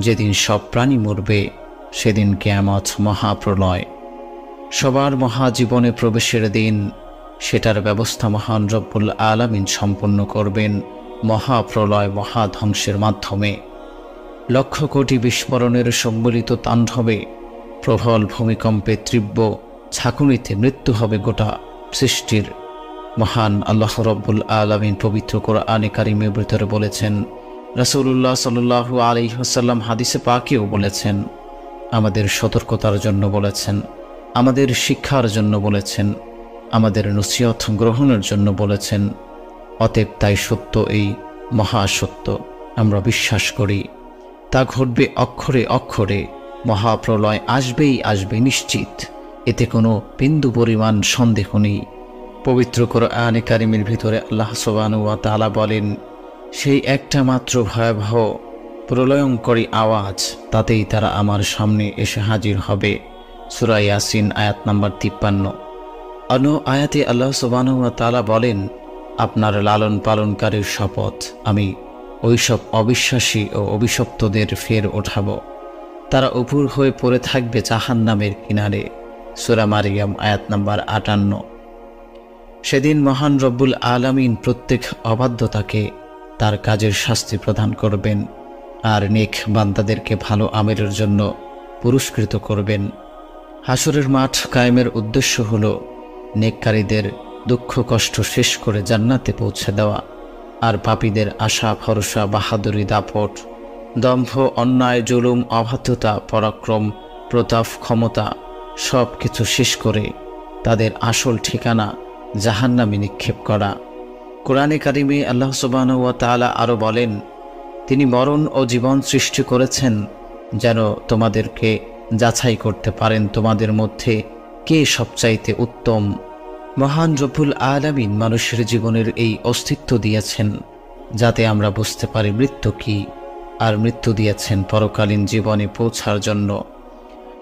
যেদিন সব প্রাণী মরবে সেদিন কিয়ামত, মহাপ্রলয়, সবার মহাজীবনে প্রবেশের দিন। সেটার ব্যবস্থা মহান রব্বুল আলামিন সম্পন্ন করবেন মহাপ্রলয়, মহাধ্বংসের মাধ্যমে। লক্ষ কোটি বিস্ফোরণের সম্মিলিত তাণ্ডবে, প্রবল ভূমিকম্পে, তীব্র ঝাঁকুনিতে মৃত্যু হবে গোটা সৃষ্টির। মহান আল্লাহ রব্বুল আলামিন পবিত্র কোরআনে কারিমের ভিতরে বলেছেন, রাসূলুল্লাহ সাল্লাল্লাহু আলাইহি ওয়াসাল্লাম হাদিসে পাকেও বলেছেন, আমাদের সতর্কতার জন্য বলেছেন, আমাদের শিক্ষার জন্য বলেছেন, আমাদের নসিহত গ্রহণের জন্য বলেছেন। অতএব তাই সত্য, এই মহাসত্য আমরা বিশ্বাস করি। তা ঘটবে অক্ষরে অক্ষরে, মহাপ্রলয় আসবেই আসবে নিশ্চিত, এতে কোনো বিন্দু পরিমাণ সন্দেহ নেই। পবিত্র কোরআনে কারিমের ভিতরে আল্লাহ সুবহানাহু ওয়া তাআলা বলেন, সেই একটা মাত্র ভয়াবহ প্রলয়ঙ্করী আওয়াজ, তাতেই তারা আমার সামনে এসে হাজির হবে। সূরা ইয়াসিন আয়াত নাম্বার 53। অন্য আয়াতে আল্লাহ সুবহানাহু ওয়া তাআলা বলেন, আপনার লালন পালনকারীর শপথ, আমি ওইসব অবিশ্বাসী ও অভিশপ্তদের ফের ওঠাব, তারা উপর হয়ে পড়ে থাকবে জাহান্নামের কিনারে। সূরা মারিয়াম আয়াত নাম্বার 58। সেদিন মহান রব্বুল আলামিন প্রত্যেক অবাধ্যতাকে তার কাজের শাস্তি প্রদান করবেন, আর নেক বান্দাদেরকে ভালো আমেলের জন্য পুরস্কৃত করবেন। হাসরের মাঠ কায়েমের উদ্দেশ্য হল নেককারীদের দুঃখ কষ্ট শেষ করে জান্নাতে পৌঁছে দেওয়া, আর পাপীদের আশা ভরসা বাহাদুরি দাপট দম্ভ অন্যায় জুলুম অবাধ্যতা পরাক্রম প্রতাপ ক্ষমতা সব কিছু শেষ করে তাদের আসল ঠিকানা জাহান্নামে নিক্ষেপ করা। কোরআনে কারিমে আল্লাহ সুবহানাহু ওয়া তাআলা আরও বলেন, তিনি মরণ ও জীবন সৃষ্টি করেছেন যেন তোমাদেরকে যাচাই করতে পারেন তোমাদের মধ্যে কে সবচাইতে উত্তম। মহান রব্বুল আলামিন মানুষের জীবনের এই অস্তিত্ব দিয়েছেন যাতে আমরা বুঝতে পারি মৃত্যু কি, আর মৃত্যু দিয়েছেন পরকালীন জীবনে পৌঁছার জন্য,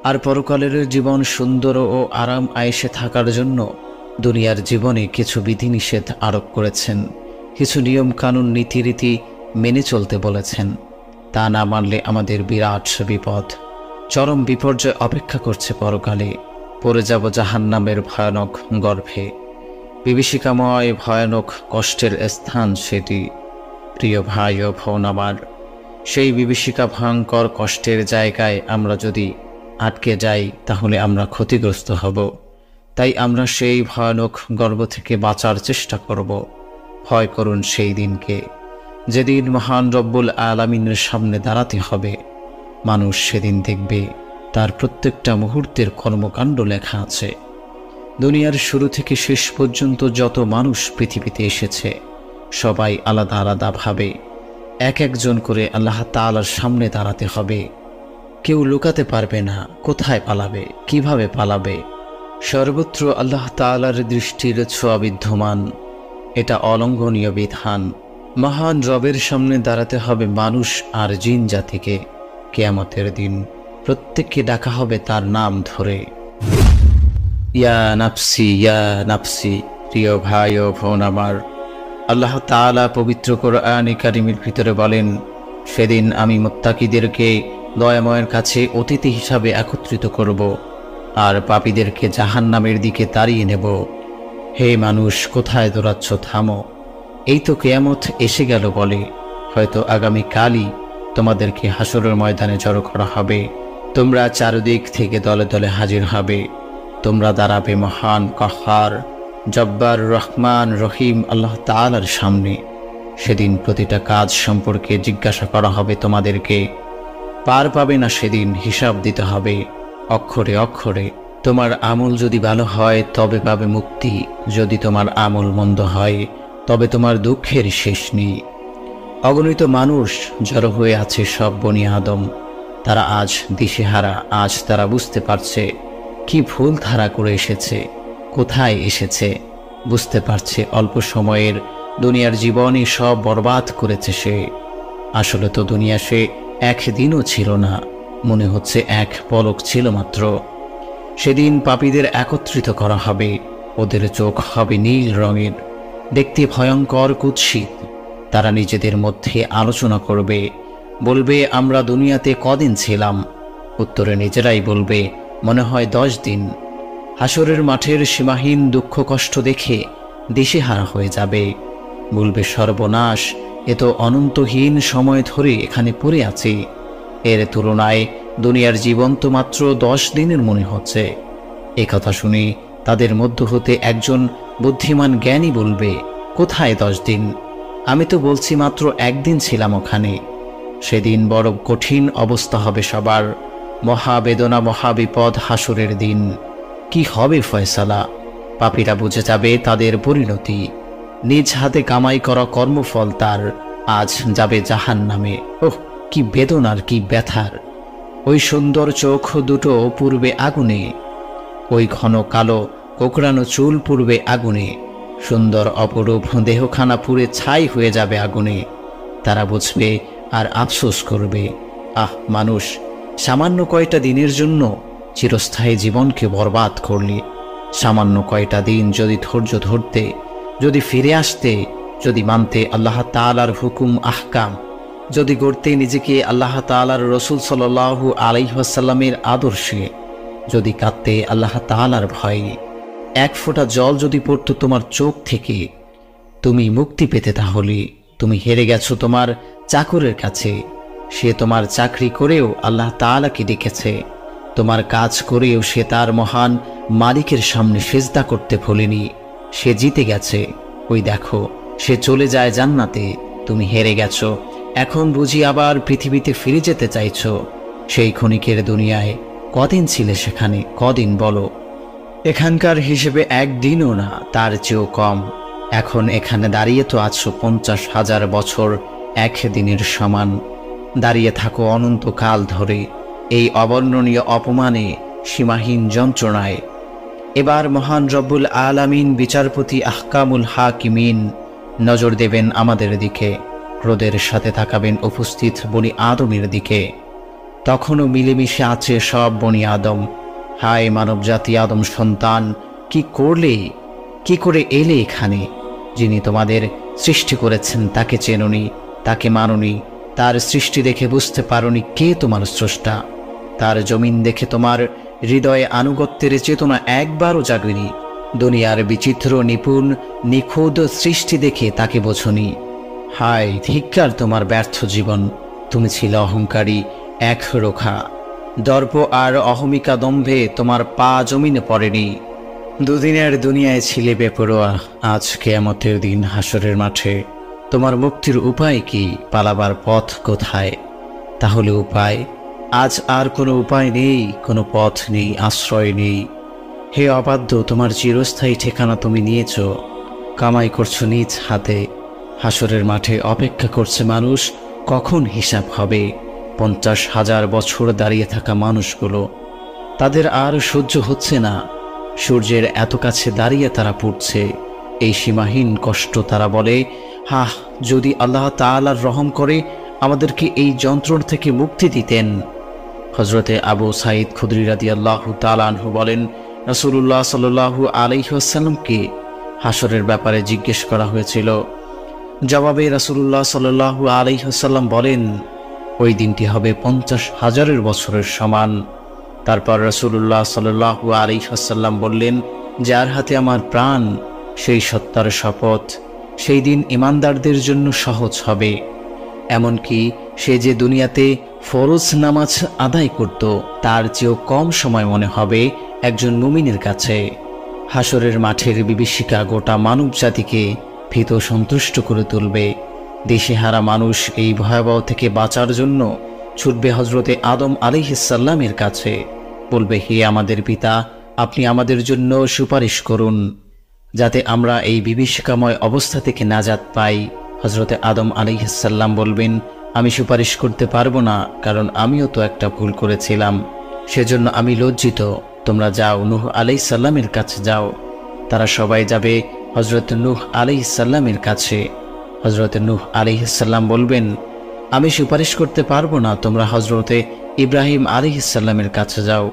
আর পরকালের জীবন সুন্দর ও আরাম আয়েশে থাকার জন্য দুনিয়ার জীবনে কিছু বিধিনিষেধ আরোপ করেছেন, কিছু নিয়ম কানুন নীতিরীতি মেনে চলতে বলেছেন। তা না মানলে আমাদের বিরাট বিপদ, চরম বিপর্যয় অপেক্ষা করছে পরকালে। পড়ে যাব জাহান্নামের ভয়ানক গর্ভে, বিভীষিকাময় ভয়ানক কষ্টের স্থান সেটি। প্রিয় ভাই ও বোন আমার, সেই বিভীষিকা ভয়ঙ্কর কষ্টের জায়গায় আমরা যদি আটকে যাই তাহলে আমরা ক্ষতিগ্রস্ত হব। তাই আমরা সেই ভয়ানক গর্ভ থেকে বাঁচার চেষ্টা করব। ভয় করুন সেই দিনকে, যেদিন মহান রব্বুল আলামিনের সামনে দাঁড়াতে হবে। মানুষ সেদিন দেখবে তার প্রত্যেকটা মুহূর্তের কর্মকাণ্ড লেখা আছে। দুনিয়ার শুরু থেকে শেষ পর্যন্ত যত মানুষ পৃথিবীতে এসেছে সবাই আলাদা আলাদাভাবে এক একজন করে আল্লাহ তাআলার সামনে দাঁড়াতে হবে। কেউ লুকাতে পারবে না কোথায় পালাবে, কিভাবে পালাবে। সর্বত্র আল্লাহ তাআলার দৃষ্টির ছোঁয়া বিদ্যমান, এটা অলঙ্ঘনীয় বিধান। মহান রবের সামনে দাঁড়াতে হবে মানুষ আর জিন জাতিকে। কিয়ামতের দিন প্রত্যেককে ডাকা হবে তার নাম ধরে, ইয়া নাফসি ইয়া নাফসি। প্রিয় ভাই ও বোন আমার, আল্লাহ তাআলা পবিত্র কোরআনে কারিমের ভিতরে বলেন, সেদিন আমি মুত্তাকিদেরকে দয়াময়ের কাছে অতিথি হিসাবে একত্রিত করব, আর পাপীদেরকে জাহান্নামের দিকে তাড়িয়ে নেব। হে মানুষ, কোথায় দৌড়াচ্ছ? থামো, এই তো কিয়ামত এসে গেল বলে। হয়তো আগামী কালই তোমাদেরকে হাসরের ময়দানে জড়ো করা হবে। তোমরা চারদিক থেকে দলে দলে হাজির হবে। তোমরা দাঁড়াবে মহান কাহ্হার জব্বার রহমান রহিম আল্লাহ তাআলার সামনে। সেদিন প্রতিটা কাজ সম্পর্কে জিজ্ঞাসা করা হবে তোমাদেরকে। পার পাবে না সেদিন, হিসাব দিতে হবে অক্ষরে অক্ষরে। তোমার আমল যদি ভালো হয় তবে পাবে মুক্তি, যদি তোমার আমল মন্দ হয় তবে তোমার দুঃখের শেষ নেই। অগণিত মানুষ জড়ো হয়ে আছে, সব বনি আদম। তারা আজ দিশেহারা, আজ তারা বুঝতে পারছে কি ভুল ধারা করে এসেছে, কোথায় এসেছে। বুঝতে পারছে অল্প সময়ের দুনিয়ার জীবনই সব বরবাদ করেছে সে। আসলে তো দুনিয়া সে একদিনও ছিল না, মনে হচ্ছে এক পলক ছিল মাত্র। সেদিন পাপীদের একত্রিত করা হবে, ওদের চোখ হবে নীল রঙের, দেখতে ভয়ঙ্কর কুৎসিত। তারা নিজেদের মধ্যে আলোচনা করবে, বলবে, আমরা দুনিয়াতে কদিন ছিলাম? উত্তরে নিজেরাই বলবে, মনে হয় 10 দিন। হাসরের মাঠের সীমাহীন দুঃখ কষ্ট দেখে দিশেহারা হয়ে যাবে, বলবে, সর্বনাশ, এ তো অনন্তহীন সময় ধরে এখানে পড়ে আছি। এর তুলনায় দুনিয়ার জীবন তো মাত্র 10 দিনের মনে হচ্ছে। এ কথা শুনে তাদের মধ্য হতে একজন বুদ্ধিমান জ্ঞানী বলবে, কোথায় 10 দিন? আমি তো বলছি মাত্র 1 দিন ছিলাম ওখানে। সেদিন বড় কঠিন অবস্থা হবে সবার, মহাবেদনা মহাবিপদ হাসরের দিন। কি হবে ফয়সালা? পাপীরা বুঝে যাবে তাদের পরিণতি। নিজ হাতে কামাই করা কর্মফল তার আজ যাবে জাহান্নামে। ওহ, কি বেদনার, কি ব্যথার! ওই সুন্দর চোখ দুটো পূর্বে আগুনে, ওই ঘন কালো কোকড়ানো চুল পূর্বে আগুনে, সুন্দর অপরূপ দেহখানা পুড়ে ছাই হয়ে যাবে আগুনে। তারা বুঝবে আর আফসোস করবে, আহ মানুষ, সামান্য কয়টা দিনের জন্য চিরস্থায়ী জীবনকে বরবাদ করলি। সামান্য কয়টা দিন যদি ধৈর্য ধরতে, যদি ফিরে আসতে, যদি মানতে আল্লাহ তাআলার হুকুম আহকাম, যদি গড়তে নিজেকে আল্লাহ তাআলার রসুল সাল্লাল্লাহু আলাইহি ওয়াসাল্লামের আদর্শে, যদি কাঁদতে আল্লাহ তাআলার ভয়ে, এক ফোঁটা জল যদি পড়তো তোমার চোখ থেকে, তুমি মুক্তি পেতে। তাহলে তুমি হেরে গেছো তোমার চাকরের কাছে। সে তোমার চাকরি করেও আল্লাহ তাআলাকে ডেকেছে, তোমার কাজ করেও সে তার মহান মালিকের সামনে সিজদা করতে ভোলেনি। সে জিতে গেছে। ওই দেখো, সে চলে যায় জান্নাতে। তুমি হেরে গেছো। এখন বুঝি আবার পৃথিবীতে ফিরে যেতে চাইছো? সেই ক্ষণিকের দুনিয়ায় কদিন ছিলে সেখানে? কদিন বলো? এখানকার হিসেবে একদিনও না, তার চেয়েও কম। এখন এখানে দাঁড়িয়ে তো আছো 50,000 বছর এক দিনের সমান। দাঁড়িয়ে থাকো অনন্তকাল ধরে এই অবর্ণনীয় অপমানে, সীমাহীন যন্ত্রণায়। এবার মহান রব্বুল আলামিন বিচারপতি আহকামুল হাকিমিন নজর দেবেন আমাদের দিকে, ক্রোধের সাথে তাকাবেন উপস্থিত বনি আদমের দিকে। তখনও মিলেমিশে আছে সব বনি আদম। হায় মানব জাতি, আদম সন্তান, কি করলে, কি করে এলে এখানে? যিনি তোমাদের সৃষ্টি করেছেন তাকে চেননি, তাকে মাননি, তার সৃষ্টি দেখে বুঝতে পারোনি কে তোমার স্রষ্টা। তার জমিন দেখে তোমার হৃদয়ে আনুগত্যের চেতনা একবারও জাগেনি। দুনিয়ার বিচিত্র নিপুণ নিখুঁত সৃষ্টি দেখে তাকে বোঝনি। হায় ধিক্কার তোমার ব্যর্থ জীবন। তুমি ছিলে অহংকারী, একরোখা। দর্প আর অহমিকা দম্ভে তোমার পা জমিনে পড়েনি। দুদিনের দুনিয়ায় ছিলে বেপরোয়া। আজ কিয়ামতের দিন হাসরের মাঠে তোমার মুক্তির উপায় কি? পালাবার পথ কোথায়? তাহলে উপায়? আজ আর কোনো উপায় নেই, কোনো পথ নেই, আশ্রয় নেই। হে অবাধ্য, তোমার চিরস্থায়ী ঠিকানা তুমি নিয়েছ। কামাই করছো নিজ হাতে। হাসরের মাঠে অপেক্ষা করছে মানুষ, কখন হিসাব হবে। 50,000 বছর দাঁড়িয়ে থাকা মানুষগুলো, তাদের আর সহ্য হচ্ছে না। সূর্যের এত কাছে দাঁড়িয়ে তারা পুড়ছে। এই সীমাহীন কষ্ট, তারা বলে, হাহ, যদি আল্লাহ তাআলার রহম করে আমাদেরকে এই যন্ত্রণা থেকে মুক্তি দিতেন। হযরতে আবু সাঈদ খুদরি রাদিয়াল্লাহু তাআলা আনহু বলেন, রাসূলুল্লাহ সাল্লাল্লাহু আলাইহি ওয়াসাল্লামকে হাসরের ব্যাপারে জিজ্ঞেস করা হয়েছিল। জবাবে রাসূলুল্লাহ সাল্লাল্লাহু আলাইহি ওয়াসাল্লাম বলেন, ওই দিনটি হবে 50,000 বছরের সমান। তারপর রাসূলুল্লাহ সাল্লাল্লাহু আলাইহি ওয়াসাল্লাম বললেন, যার হাতে আমার প্রাণ, সেই সত্তার শপথ, সেই দিন ঈমানদারদের জন্য সহজ হবে। এমনকি সে যে দুনিয়াতে ফরজ নামাজ আদায় করত, তার চেয়েও কম সময় মনে হবে একজন মুমিনের কাছে। হাসরের মাঠের বিভীষিকা গোটা মানব জাতিকে ভীত সন্তুষ্ট করে তুলবে। দিশেহারা মানুষ এই ভয়াবহ থেকে বাঁচার জন্য ছুটবে হযরতে আদম আলাইহিস সালামের কাছে। বলবে, হে আমাদের পিতা, আপনি আমাদের জন্য সুপারিশ করুন, যাতে আমরা এই বিভীষিকাময় অবস্থা থেকে নাজাত পাই। হযরতে আদম আলাইহিস সালাম বলবেন, আমি সুপারিশ করতে পারবো না, কারণ আমিও তো একটা ভুল করেছিলাম, সেজন্য আমি লজ্জিত। তোমরা যাও, নূহ আলাইহিস সালামের কাছে যাও। তারা সবাই যাবে হযরত নূহ আলাইহিস সালামের কাছে। হযরতে নূহ আলাইহিস সালাম বলবেন, আমি সুপারিশ করতে পারবো না, তোমরা হযরতে ইব্রাহিম আলাইহিস সালামের কাছে যাও।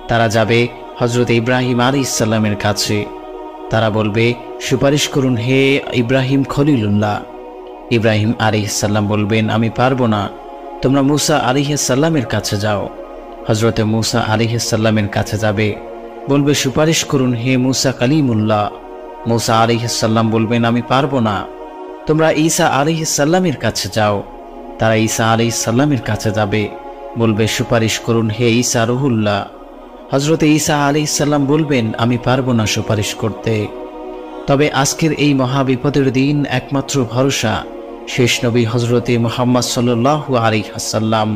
তারা যাবে হযরতে ইব্রাহিম আলাইহিস সালামের কাছে। তারা বলবে, সুপারিশ করুন হে ইব্রাহিম খলিলুল্লাহ। ইব্রাহিম আলাইহিস সালাম বলবেন, আমি পারবো না, তোমরা মূসা আলাইহিস সালামের কাছে যাও। হযরতে মূসা আলাইহিস সালামের কাছে যাবে, বলবে, সুপারিশ করুন হে মূসা কালিমুল্লাহ। মূসা আলাইহিস সালাম বলবেন, আমি পারবো না, তোমরা ঈসা আলাইহিস সালামের কাছে যাও। তারা ঈসা আলাইহিস সালামের কাছে যাবে, বলবে, সুপারিশ করুন হে ঈসা রুহুল্লাহ। হযরতে ঈসা আলাইহিস সালাম বলবেন, আমি পারবো না সুপারিশ করতে। তবে আজকের এই মহাবিপদের দিন একমাত্র ভরসা শেষ নবী হযরতে মুহাম্মদ সাল্লাল্লাহু আলাইহি ওয়াসাল্লাম।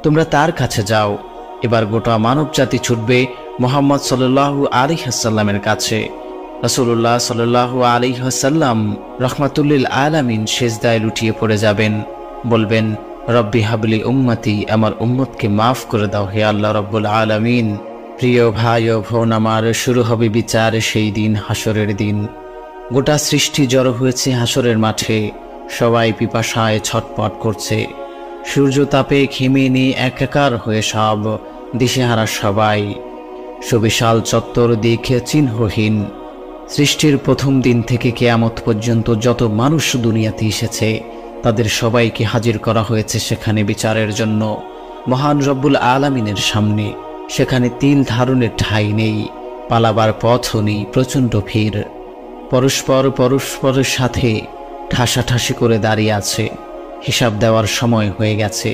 তোমরা তার কাছে যাও। এবার গোটা মানব জাতি ছুটবে মুহাম্মদ সাল্লাল্লাহু আলাইহি ওয়াসাল্লামের কাছে। রাসূলুল্লাহ সাল্লাল্লাহু আলাইহি ওয়াসাল্লাম রাহমাতুল লিল আলামিন সিজদায় লুটিয়ে পড়ে যাবেন, বলবেন, রব্বি হাবলি উম্মতি, আমার উম্মতকে মাফ করে দাও হে আল্লাহ রব্বুল আলামিন। প্রিয় ভাই ও বোন আমার, শুরু হবে বিচার সেই দিন, হাসরের দিন। গোটা সৃষ্টি জড়ো হয়েছে হাসরের মাঠে, সবাই পিপাসায় ছটপট করছে। সূর্য তাপে ঘেমে নিয়ে একাকার হয়ে সব দিশেহারা সবাই। সুবিশাল চত্বর দেখে চিহ্নহীন। সৃষ্টির প্রথম দিন থেকে কিয়ামত পর্যন্ত যত মানুষ দুনিয়াতে এসেছে তাদের সবাইকে হাজির করা হয়েছে সেখানে বিচারের জন্য, মহান রব্বুল আলামিনের সামনে। সেখানে তিল ধারণের ঠাঁই নেই, পালাবার পথও নেই, প্রচণ্ড ভিড়। পরস্পর পরস্পরের সাথে ঠাসাঠাসি করে দাঁড়িয়ে আছে। হিসাব দেওয়ার সময় হয়ে গেছে,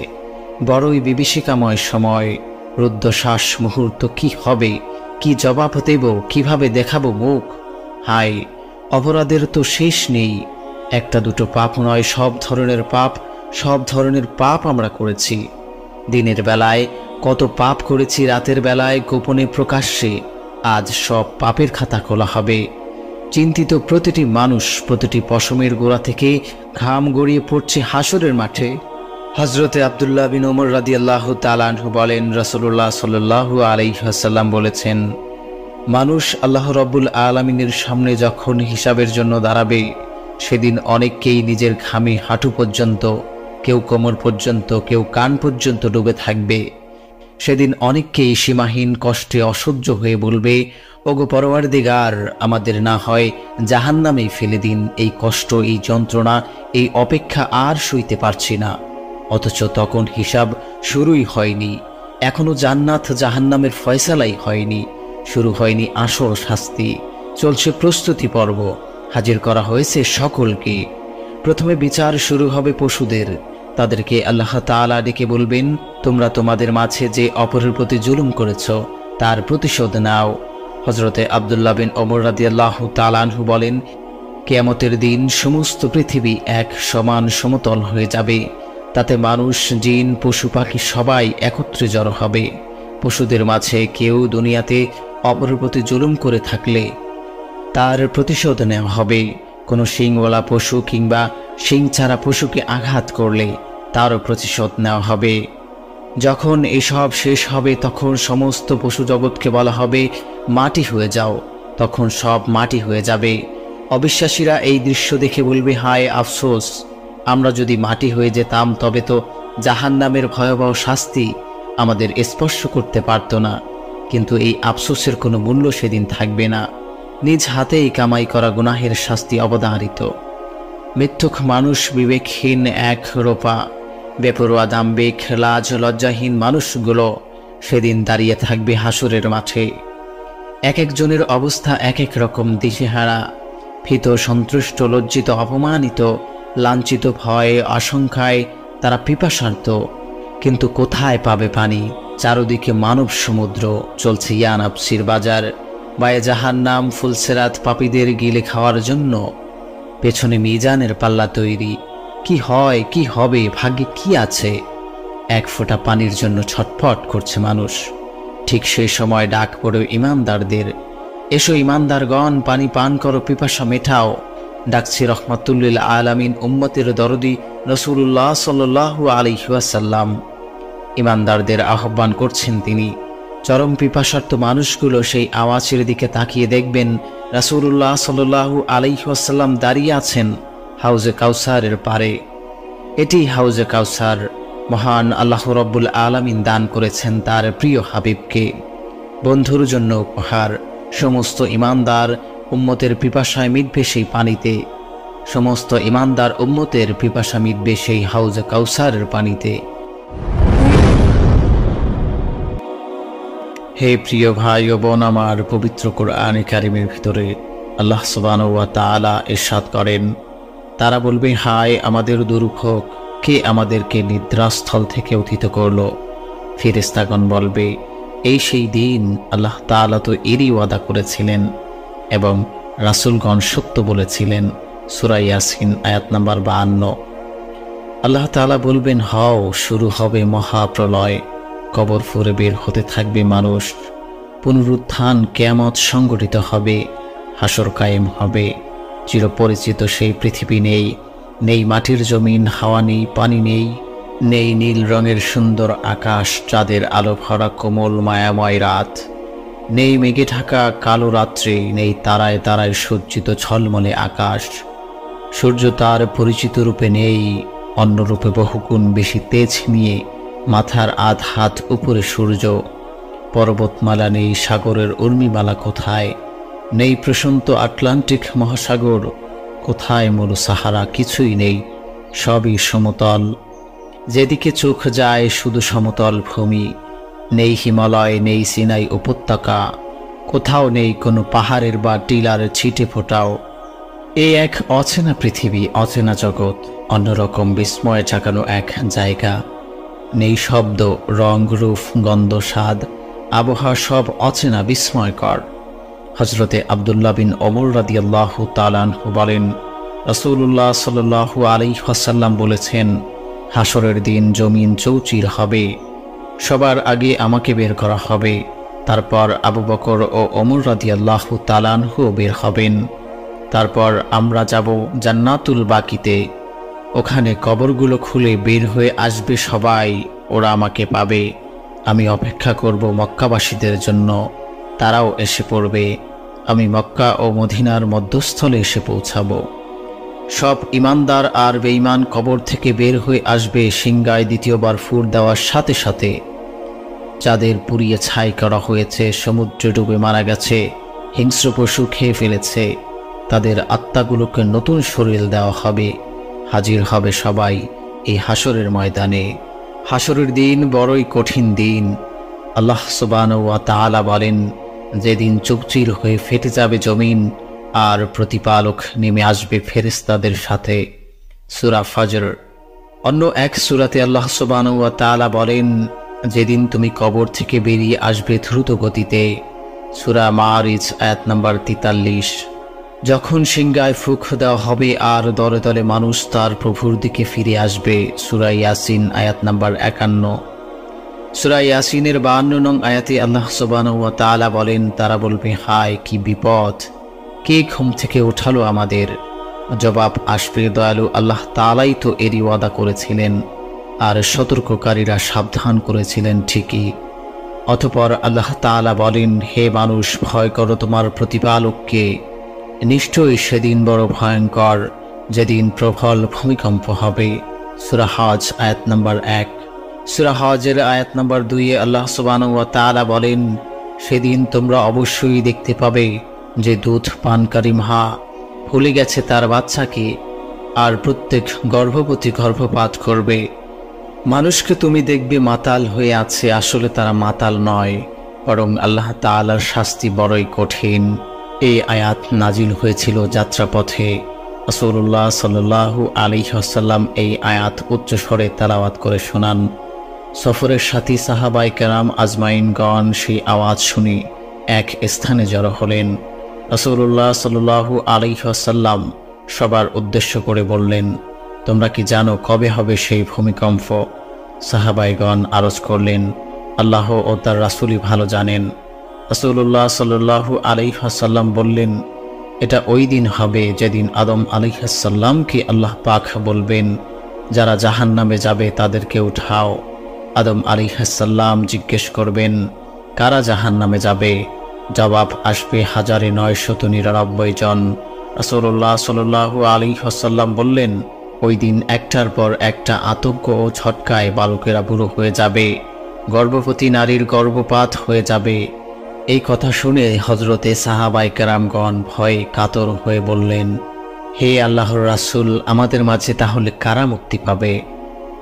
বড়ই বিভীষিকাময় সময়। রুদ্ধশ্বাস মুহূর্ত, কি হবে, কি জবাব দেব, কিভাবে দেখাবো মুখ। হায়, অপরাধের তো শেষ নেই। একটা দুটো পাপ নয়, সব ধরনের পাপ আমরা করেছি। দিনের বেলায় কত পাপ করেছি, রাতের বেলায় গোপনে প্রকাশ্যে। আজ সব পাপের খাতা খোলা হবে। চিন্তিত প্রতিটি মানুষ, প্রতিটি পশমের গোড়া থেকে ঘাম গড়িয়ে পড়ছে হাসরের মাঠে। হযরতে আব্দুল্লাহ বিন ওমর রাদিয়াল্লাহু তাআলা আনহু বলেন, রাসূলুল্লাহ সাল্লাল্লাহু আলাইহি ওয়াসাল্লাম বলেছেন, মানুষ আল্লাহ রব্বুল আলামিনের সামনে যখন হিসাবের জন্য দাঁড়াবে, সেদিন অনেককেই নিজের ঘামে হাঁটু পর্যন্ত, কেউ কোমর পর্যন্ত, কেউ কান পর্যন্ত ডুবে থাকবে। সেদিন অনেককেই সীমাহীন কষ্টে অসহ্য হয়ে বলবে, ওগো পরওয়ারদিগার, আমাদের না হয় জাহান্নামেই ফেলে দিন। এই কষ্ট, এই যন্ত্রণা, এই অপেক্ষা আর সইতে পারছি না। অথচ তখন হিসাব শুরুই হয়নি, এখনো জান্নাত জাহান্নামের ফয়সালাই হয়নি, শুরু হয়নি আসল শাস্তি। চলছে প্রস্তুতি পর্ব, হাজির করা হয়েছে সকলকে। প্রথমে বিচার শুরু হবে পশুদের। তাদেরকে আল্লাহ তাআলা ডেকে বলবেন, তোমরা তোমাদের মাঝে যে অপরের প্রতি জুলুম করেছ তার প্রতিশোধ নাও। হযরতে আব্দুল্লাহ বিন ওমর রাদিয়াল্লাহু তাআলা আনহু বলেন, কিয়ামতের দিন সমস্ত পৃথিবী এক সমান সমতল হয়ে যাবে। তাতে মানুষ, জিন, পশু পাখি সবাই একত্রে জড়ো হবে। পশুদের মাঝে কেউ দুনিয়াতে অপরের প্রতি জুলুম করে থাকলে তার প্রতিশোধ নেওয়া হবে। কোনো শিংওয়ালা পশু কিংবা শিং ছাড়া পশুকে আঘাত করলে তারও প্রতিশোধ নেওয়া হবে। যখন এসব শেষ হবে তখন সমস্ত পশু জগৎকে বলা হবে, মাটি হয়ে যাও। তখন সব মাটি হয়ে যাবে। অবিশ্বাসীরা এই দৃশ্য দেখে বলবে, হায় আফসোস, আমরা যদি মাটি হয়ে যেতাম তবে তো জাহান্নামের ভয়াবহ শাস্তি আমাদের স্পর্শ করতে পারত না। কিন্তু এই আফসোসের কোনো মূল্য সেদিন থাকবে না। নিজ হাতেই কামাই করা গুনাহের শাস্তি অবধারিত। মিথ্যুক মানুষ, বিবেকহীন এক রোপা, বেপরোয়া দাম্ভিক, লাজ লজ্জাহীন মানুষগুলো সেদিন দাঁড়িয়ে থাকবে হাসরের মাঠে। এক একজনের অবস্থা এক এক রকম, দিশেহারা, ভীত, সন্তুষ্ট, লজ্জিত, অপমানিত, লাঞ্ছিত, ভয়ে, আশঙ্কায় তারা পিপাসার্ত। কিন্তু কোথায় পাবে পানি? চারদিকে মানব সমুদ্র। চলছে ইয়া নাফসির বাজার, বায়ে জাহান্নাম, ফুলসেরাত পাপীদের গিলে খাওয়ার জন্য। পেছনে মিজানের পাল্লা তৈরি। কি হয়, কি হবে, ভাগ্যে কি আছে? এক ফোঁটা পানির জন্য ছটফট করছে মানুষ। ঠিক সেই সময় ডাক পড়ে ইমানদারদের, এসো ইমানদারগণ, পানি পান করো, পিপাসা মেটাও। ডাকছে রহমাতুল্লিল আলামিন, উম্মতের দরদি রাসূলুল্লাহ সাল্লাল্লাহু আলাইহি ওয়াসাল্লাম। ইমানদারদের আহ্বান করছেন তিনি। চরম পিপাসার্ত মানুষগুলো সেই আওয়াজের দিকে তাকিয়ে দেখবেন রাসূলুল্লাহ সাল্লাল্লাহু আলাইহি ওয়াসাল্লাম দাঁড়িয়ে আছেন হাউজে কাউসারের পারে। এটি হাউজে কাউসার, মহান আল্লাহ রব্বুল আলামিন দান করেছেন তার প্রিয় হাবিবকে। বন্ধুর জন্য উপহার। সমস্ত ইমানদার উম্মতের পিপাসায় মিটবে সেই পানিতে। সমস্ত ইমানদার উম্মতের পিপাসা মিটবে সেই হাউজে কাউসারের পানিতে। হে প্রিয় ভাই ও বোন আমার, পবিত্র কোরআনে কারিমের ভিতরে আল্লাহ সুবহানাহু ওয়া তাআলা ইরশাদ করেন, তারা বলবে, হায় আমাদের দুর্ভোগ, কে আমাদেরকে নিদ্রাস্থল থেকে উত্থিত করল? ফেরেশতাগণ বলবে, এই সেই দিন, আল্লাহ তাআলা তো এরই ওয়াদা করেছিলেন এবং রাসূলগণ সত্য বলেছিলেন। সূরা ইয়াসিন আয়াত নাম্বার 52। আল্লাহ তাআলা বলবেন, হও, শুরু হবে মহাপ্রলয়। কবর ফুঁড়ে বের হতে থাকবে মানুষ। পুনরুত্থান, কিয়ামত সংগঠিত হবে, হাসর কায়েম হবে। চিরপরিচিত সেই পৃথিবী নেই, নেই মাটির জমিন, হাওয়া নেই, পানি নেই, নেই নীল রঙের সুন্দর আকাশ, চাঁদের আলো ভরা কোমল মায়াময় রাত, নেই মেঘে ঢাকা কালো রাত্রি, নেই তারায় তারায় সজ্জিত ঝলমলে আকাশ। সূর্য তার পরিচিত রূপে নেই, অন্য রূপে বহুগুণ বেশি তেজ নিয়ে মাথার আধ হাত উপরে সূর্য। পর্বতমালা নেই, সাগরের উর্মিমালা কোথায়? নেই প্রশান্ত আটলান্টিক মহাসাগর, কোথায় মরু সাহারা? কিছুই নেই, সবই সমতল। যেদিকে চোখ যায় শুধু সমতল ভূমি। নেই হিমালয়, নেই সিনাই উপত্যকা, কোথাও নেই কোনো পাহাড়ের বা টিলার ছিটে ফোটাও। এই এক অচেনা পৃথিবী, অচেনা জগৎ, অন্যরকম বিস্ময়ে চাকানো এক জায়গা। নেই শব্দ, রং, রূপ, গন্ধ, স্বাদ, আবহাওয়া, সব অচেনা, বিস্ময়কর। হজরতে আব্দুল্লাহ বিন ওমর রাদিয়াল্লাহু তাআলা আনহু বলেন, রাসূলুল্লাহ সাল্লাল্লাহু আলাইহি ওয়াসাল্লাম বলেছেন, হাসরের দিন জমিন চৌচির হবে, সবার আগে আমাকে বের করা হবে, তারপর আবু বকর ও ওমর রাদিয়াল্লাহু তাআলা আনহু বের হবেন, তারপর আমরা যাব জান্নাতুল বাকিতে। ওখানে কবরগুলো খুলে বের হয়ে আসবে সবাই, ওরা আমাকে পাবে। আমি অপেক্ষা করব মক্কাবাসীদের জন্য, তারাও এসে পড়বে। আমি মক্কা ও মদিনার মধ্যস্থলে এসে পৌঁছাবো। সব ইমানদার আর বেঈমান কবর থেকে বের হয়ে আসবে সিংগায় দ্বিতীয়বার ফুর দেওয়ার সাথে সাথে। যাদের পুড়িয়ে ছাই করা হয়েছে, সমুদ্রে ডুবে মারা গেছে, হিংস্র পশু খেয়ে ফেলেছে, তাদের আত্মাগুলোকে নতুন শরীর দেওয়া হবে। হাজির হবে সবাই এই হাসরের ময়দানে। হাসরের দিন বড়ই কঠিন দিন। আল্লাহ সুবহানাহু ওয়া তাআলা বলেন, যেদিন চৌচির হয়ে ফেটে যাবে জমিন আর প্রতিপালক নেমে আসবে ফেরেশতাদের সাথে। সূরা ফজর। অন্য এক সূরাতে আল্লাহ সুবহানাহু ওয়া তাআলা বলেন, যেদিন তুমি কবর থেকে বেরিয়ে আসবে দ্রুত গতিতে। সূরা মাআরিজ আয়াত নাম্বার 43। যখন সিংহায় ফুঁক দেওয়া হবে আর দলে দলে মানুষ তার প্রভুর দিকে ফিরে আসবে। সূরা ইয়াসিন আয়াত নাম্বার 51। সূরা ইয়াসিনের 52 নং আয়াতে আল্লাহ সুবহানাহু ওয়া তাআলা বলেন, তারা বলবে, হায় কি বিপদ, কে ঘুম থেকে উঠালো আমাদের? জবাব আসবে, দয়ালু আল্লাহ তাআলাই তো এরই ওয়াদা করেছিলেন আর সতর্ককারীরা সাবধান করেছিলেন ঠিকই। অতঃপর আল্লাহ তাআলা বলেন, হে মানুষ, ভয় করো তোমার প্রতিপালককে। নিশ্চয়ই সেদিন বড় ভয়ঙ্কর, যেদিন প্রবল ভূমিকম্প হবে। সূরা হজ আয়াত নাম্বার 1। সূরা হজের আয়াত নাম্বার 2 এ আল্লাহ সুবহানাহু ওয়া তাআলা বলেন, সেদিন তোমরা অবশ্যই দেখতে পাবে যে দুধ পানকারী মা ভুলে গেছে তার বাচ্চাকে, আর প্রত্যেক গর্ভবতী গর্ভপাত করবে। মানুষকে তুমি দেখবে মাতাল হয়ে আছে, আসলে তারা মাতাল নয়, বরং আল্লাহ তাআলার শাস্তি বড়ই কঠিন। এই আয়াত নাজিল হয়েছিল যাত্রাপথে। রাসূলুল্লাহ সাল্লাল্লাহু আলাইহি ওয়াসাল্লাম এই আয়াত উচ্চস্বরে তেলাওয়াত করে শোনান। সফরের সাথী সাহাবায়ে কেরাম আজমাইনগণ সেই আওয়াজ শুনে এক স্থানে জড়ো হলেন। রাসূলুল্লাহ সাল্লাল্লাহু আলাইহি ওয়াসাল্লাম সবার উদ্দেশ্য করে বললেন, তোমরা কি জানো কবে হবে সেই ভূমিকম্প? সাহাবাইগণ আরজ করলেন, আল্লাহ ও তার রাসূলই ভালো জানেন। রাসূলুল্লাহ সাল্লাল্লাহু আলাইহি ওয়াসাল্লাম বললেন, এটা ওই দিন হবে যেদিন আদম আলাইহিস সালামকে আল্লাহ পাক বলবেন, যারা জাহান্নামে যাবে তাদেরকে উঠাও। আদম আলাইহিস সালাম জিজ্ঞেস করবেন, কারা জাহান্নামে যাবে? জবাব আসবে 1999 জন। রাসূলুল্লাহ সাল্লাল্লাহু আলাইহি ওয়াসাল্লাম বললেন, ওই দিন একটার পর একটা আতঙ্ক ও ঝটকায় বালকেরা বুড়ো হয়ে যাবে, গর্ভবতী নারীর গর্ভপাত হয়ে যাবে। এই কথা শুনে হযরতে সাহাবায়ে কেরামগণ ভয়ে কাতর হয়ে বললেন, হে আল্লাহর রাসূল, আমাদের মাঝে তাহলে কারা মুক্তি পাবে?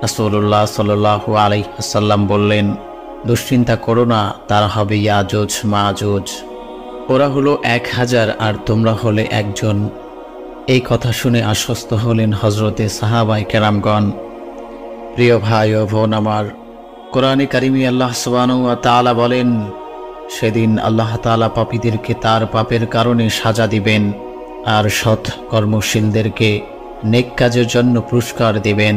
রাসূলুল্লাহ সাল্লাল্লাহু আলাইহি ওয়াসাল্লাম বললেন, দুশ্চিন্তা করো না, তারা হবে ইয়াজুজ মাজুজ। ওরা হলো 1000 আর তোমরা হলে একজন। এই কথা শুনে আশ্বস্ত হলেন হযরতে সাহাবায়ে কেরামগণ। প্রিয় ভাই ও বোন আমার, কোরআনে কারিমে আল্লাহ সুবহানাহু ওয়া তাআলা বলেন, সেদিন আল্লাহ তাআলা পাপীদেরকে তার পাপের কারণে সাজা দিবেন আর সৎ কর্মশীলদেরকে নেক কাজের জন্য পুরস্কার দিবেন।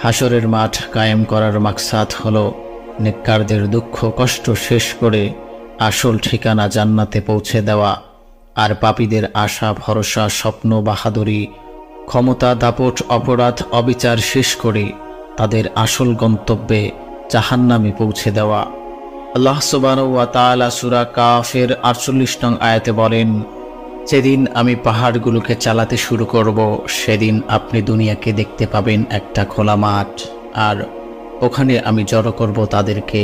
হাসরের মাঠ কায়েম করার মাকসাদ হলো নেককারদের দুঃখ কষ্ট শেষ করে আসল ঠিকানা জান্নাতে পৌঁছে দেওয়া, আর পাপীদের আশা ভরসা স্বপ্ন বাহাদুরি ক্ষমতা দাপট অপরাধ অবিচার শেষ করে তাদের আসল গন্তব্যে জাহান্নামে পৌঁছে দেওয়া। আল্লাহ সুবহানাহু ওয়া তাআলা সূরা কাফের 48 নং আয়াতে বলেন, যেদিন আমি পাহাড়গুলোকে চালাতে শুরু করব, সেদিন আপনি দুনিয়াকে দেখতে পাবেন একটা খোলা মাঠ, আর ওখানে আমি জড়ো করব তাদেরকে,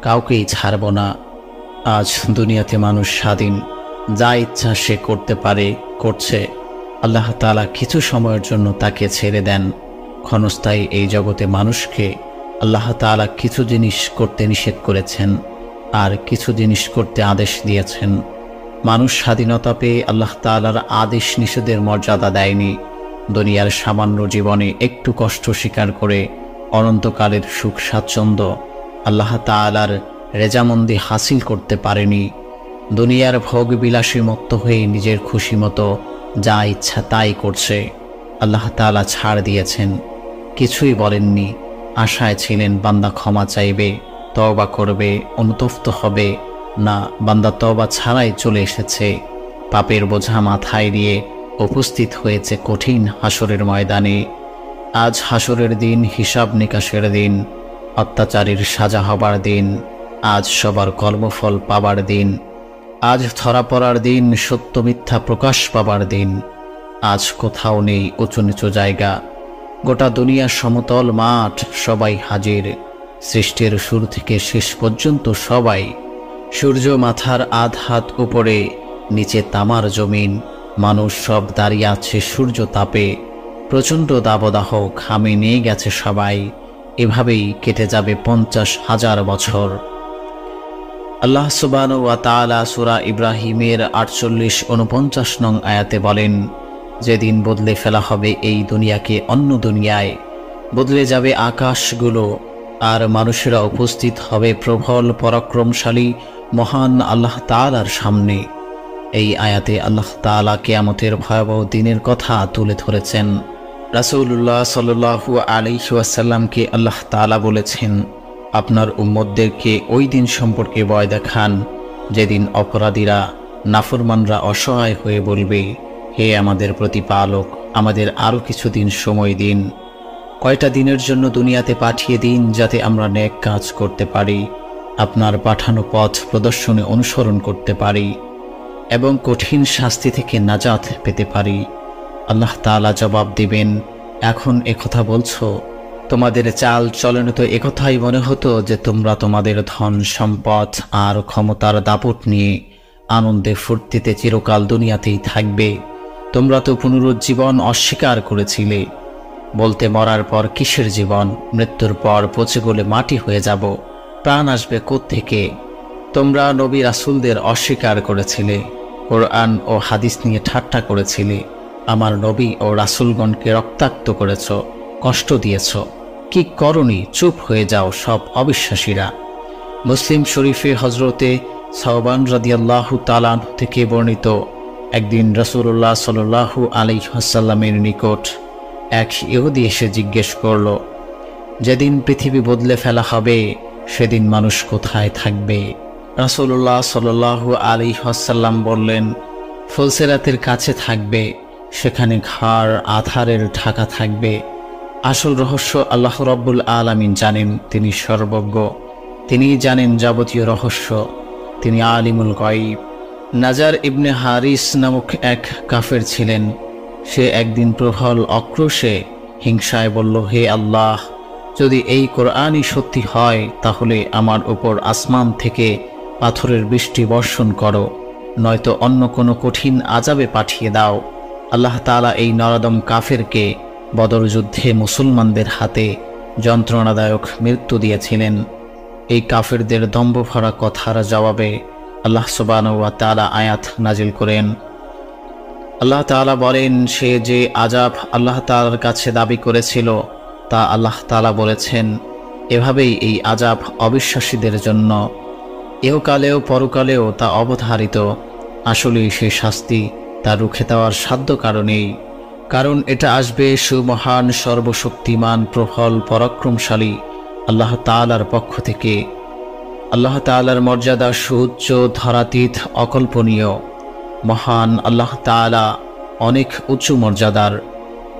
কাউকেই ছাড়ব না। আজ দুনিয়াতে মানুষ স্বাধীন, যা ইচ্ছা সে করতে পারে, করছে। আল্লাহ তাআলা কিছু সময়ের জন্য তাকে ছেড়ে দেন। ক্ষণস্থায়ী এই জগতে মানুষকে আল্লাহ তাআলা কিছু জিনিস করতে নিষেধ করেছেন, আর কিছু জিনিস করতে আদেশ দিয়েছেন। মানুষ স্বাধীনতা পেয়ে আল্লাহ তাআলার আদেশ নিষেধের মর্যাদা দেয়নি। দুনিয়ার সামান্য জীবনে একটু কষ্ট স্বীকার করে অনন্তকালের সুখ স্বাচ্ছন্দ্য আল্লাহ তাআলার রেজামন্দি হাসিল করতে পারেনি। দুনিয়ার ভোগ বিলাসী মত্ত হয়ে নিজের খুশি মতো যা ইচ্ছা তাই করছে। আল্লাহ তাআলা ছাড় দিয়েছেন, কিছুই বলেননি। আশায় ছিলেন বান্দা ক্ষমা চাইবে, তওবা করবে, অনুতপ্ত হবে। না, বান্দা তওবা ছাড়াই চলে এসেছে। পাপের বোঝা মাথায় নিয়ে উপস্থিত হয়েছে কঠিন হাসরের ময়দানে। আজ হাসরের দিন, হিসাব নিকাশের দিন, অত্যাচারীর সাজা হবার দিন। আজ সবার কর্মফল পাবার দিন। আজ ধরা পড়ার দিন, সত্য মিথ্যা প্রকাশ পাবার দিন। আজ কোথাও নেই উঁচু নিচু জায়গা, গোটা দুনিয়া সমতল মাঠ, সবাই হাজির। সৃষ্টির শুরু থেকে শেষ পর্যন্ত সবাই। সূর্য মাথার আধ হাত উপরে, নিচে তামার জমিন। মানুষ সব দাঁড়িয়ে আছে সূর্য তাপে। প্রচণ্ড দাবদাহ, ঘামে নিয়ে গেছে সবাই। এভাবেই কেটে যাবে 50,000 বছর। আল্লাহ সুবহানাহু ওয়া তাআলা সূরা ইব্রাহিমের 48-49 নং আয়াতে বলেন, যেদিন বদলে ফেলা হবে এই দুনিয়াকে অন্য দুনিয়ায়, বদলে যাবে আকাশগুলো, আর মানুষেরা উপস্থিত হবে প্রবল পরাক্রমশালী মহান আল্লাহ তাআলার সামনে। এই আয়াতে আল্লাহ তাআলা কিয়ামতের ভয়াবহ দিনের কথা তুলে ধরেছেন। রাসূলুল্লাহ সাল্লাল্লাহু আলাইহি ওয়াসাল্লামকে আল্লাহ তাআলা বলেছেন, আপনার উম্মতদেরকে ওই দিন সম্পর্কে ভয় দেখান, যেদিন অপরাধীরা, নাফরমানরা অসহায় হয়ে বলবে, হে আমাদের প্রতিপালক, আমাদের আরও কিছুদিন সময় দিন। কয়টা দিনের জন্য দুনিয়াতে পাঠিয়ে দিন, যাতে আমরা নেক কাজ করতে পারি, আপনার পাঠানো পথ প্রদর্শনে অনুসরণ করতে পারি এবং কঠিন শাস্তি থেকে নাজাত পেতে পারি। আল্লাহ তাআলা জবাব দিবেন, এখন একথা বলছো? তোমাদের চাল চলনে তো একথাই মনে হতো যে তোমরা তোমাদের ধন সম্পদ আর ক্ষমতার দাপট নিয়ে আনন্দে ফুর্তিতে চিরকাল দুনিয়াতেই থাকবে। তোমরা তো পুনরুজ্জীবন অস্বীকার করেছিলে, বলতে মরার পর কিসের জীবন, মৃত্যুর পর পচে গলে মাটি হয়ে যাব, প্রাণ আসবে কোত্থেকে? তোমরা নবী রাসূলদের অস্বীকার করেছিলে, কোরআন ও হাদিস নিয়ে ঠাট্টা করেছিলে, আমার নবী ও রাসূলগণকে রক্তাক্ত করেছ, কষ্ট দিয়েছ। কি করনি? চুপ হয়ে যাও সব অবিশ্বাসীরা। মুসলিম শরীফে হজরতে সাওবান রাদিয়াল্লাহু তাআলা আনহু থেকে বর্ণিত, একদিন রাসূলুল্লাহ সাল্লাল্লাহু আলাইহি ওয়াসাল্লামের নিকট এক ইহুদি এসে জিজ্ঞেস করল, যেদিন পৃথিবী বদলে ফেলা হবে সেদিন মানুষ কোথায় থাকবে? রাসূলুল্লাহ সাল্লাল্লাহু আলাইহি ওয়াসাল্লাম বললেন, ফুলসিরাতের কাছে থাকবে, সেখানে ঘাড় আধারের ঢাকা থাকবে। আসল রহস্য আল্লাহ রাব্বুল আলামিন জানেন, তিনি সর্বজ্ঞ, তিনি জানেন যাবতীয় রহস্য, তিনি আলিমুল গায়ব। নাজার ইবনে হারিস নামক এক কাফের ছিলেন। সে একদিন প্রবল অক্রোশে হিংসায় বলল, হে আল্লাহ, যদি এই কোরআনই সত্যি হয় তাহলে আমার উপর আসমান থেকে পাথরের বৃষ্টি বর্ষণ করো, নয়তো অন্য কোনো কঠিন আযাবে পাঠিয়ে দাও। আল্লাহ তাআলা এই নরদম কাফেরকে বদর যুদ্ধে মুসলমানদের হাতে যন্ত্রণাদায়ক মৃত্যু দিয়েছিলেন। এই কাফেরদের দম্ভ ভরা কথার জবাবে আল্লাহ সুবহানাহু ওয়া তাআলা আয়াত নাজিল করেন। আল্লাহ তাআলা বলেন, সে যে আযাব আল্লাহ তাআলার কাছে দাবি করেছিল তা আল্লাহ তাআলা বলেছেন, এভাবেই এই আযাব অবিশ্বাসীদের জন্য, ইহকালেও পরকালেও তা অবধারিত। আসলেই সে শাস্তি তা রুখে দেওয়ার সাধ্য কারণেই, কারণ এটা আসবে সুমহান সর্বশক্তিমান প্রবল পরাক্রমশালী আল্লাহ তাআলার পক্ষ থেকে। আল্লাহ তাআলার মর্যাদা সুউচ্চ, ধরাতীত, অকল্পনীয়। মহান আল্লাহ তাআলা অনেক উঁচু মর্যাদার,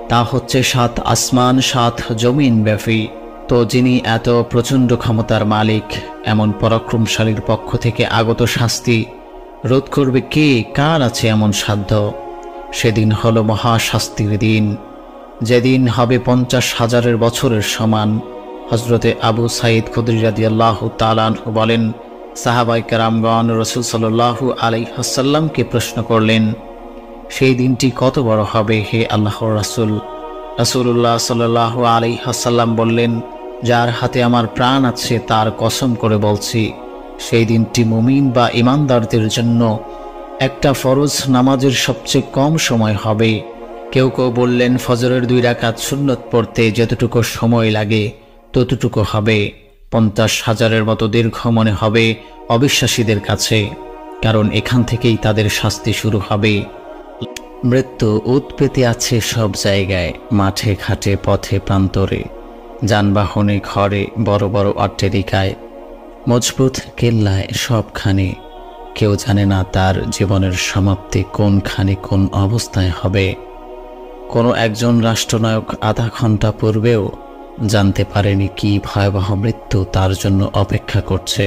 তা হচ্ছে 7 আসমান 7 জমিন ব্যাপী। তো যিনি এত প্রচণ্ড ক্ষমতার মালিক, এমন পরাক্রমশালীর পক্ষ থেকে আগত শাস্তি রোধ করবে কে? কার আছে এমন সাধ্য? সেদিন হলো মহাশাস্তির দিন, যেদিন হবে 50,000 বছরের সমান। হজরতে আবু সাঈদ খুদরী রাদিয়াল্লাহু তাআলা আনহু বলেন, সাহাবায়ে কেরামগণ রাসূল সাল্লাল্লাহু আলাইহি ওয়াসাল্লামকে প্রশ্ন করলেন, সেই দিনটি কত বড় হবে হে আল্লাহর রাসূল? রাসূলুল্লাহ সাল্লাল্লাহু আলাইহি ওয়াসাল্লাম বললেন, যার হাতে আমার প্রাণ আছে তার কসম করে বলছি, সেই দিনটি মুমিন বা ঈমানদারদের জন্য একটা ফরজ নামাজের সবচেয়ে কম সময় হবে। কেউ কেউ বললেন, ফজরের 2 রাকাত সুন্নত পড়তে যতটুকু সময় লাগে ততটুকু হবে। 50,000-এর মতো দীর্ঘ মনে হবে অবিশ্বাসীদের কাছে, কারণ এখান থেকেই তাদের শাস্তি শুরু হবে। মৃত্যু উৎ পেতে আছে সব জায়গায়, মাঠে ঘাটে পথে প্রান্তরে, যানবাহনে ঘরে বড় বড় অট্টালিকায়, মজবুত কেল্লায়, সবখানে। কেউ জানে না তার জীবনের সমাপ্তি কোনখানে কোন অবস্থায় হবে। কোনো একজন রাষ্ট্রনায়ক আধা ঘন্টা পূর্বেও জানতে পারেনি কি ভয়াবহ মৃত্যু তার জন্য অপেক্ষা করছে।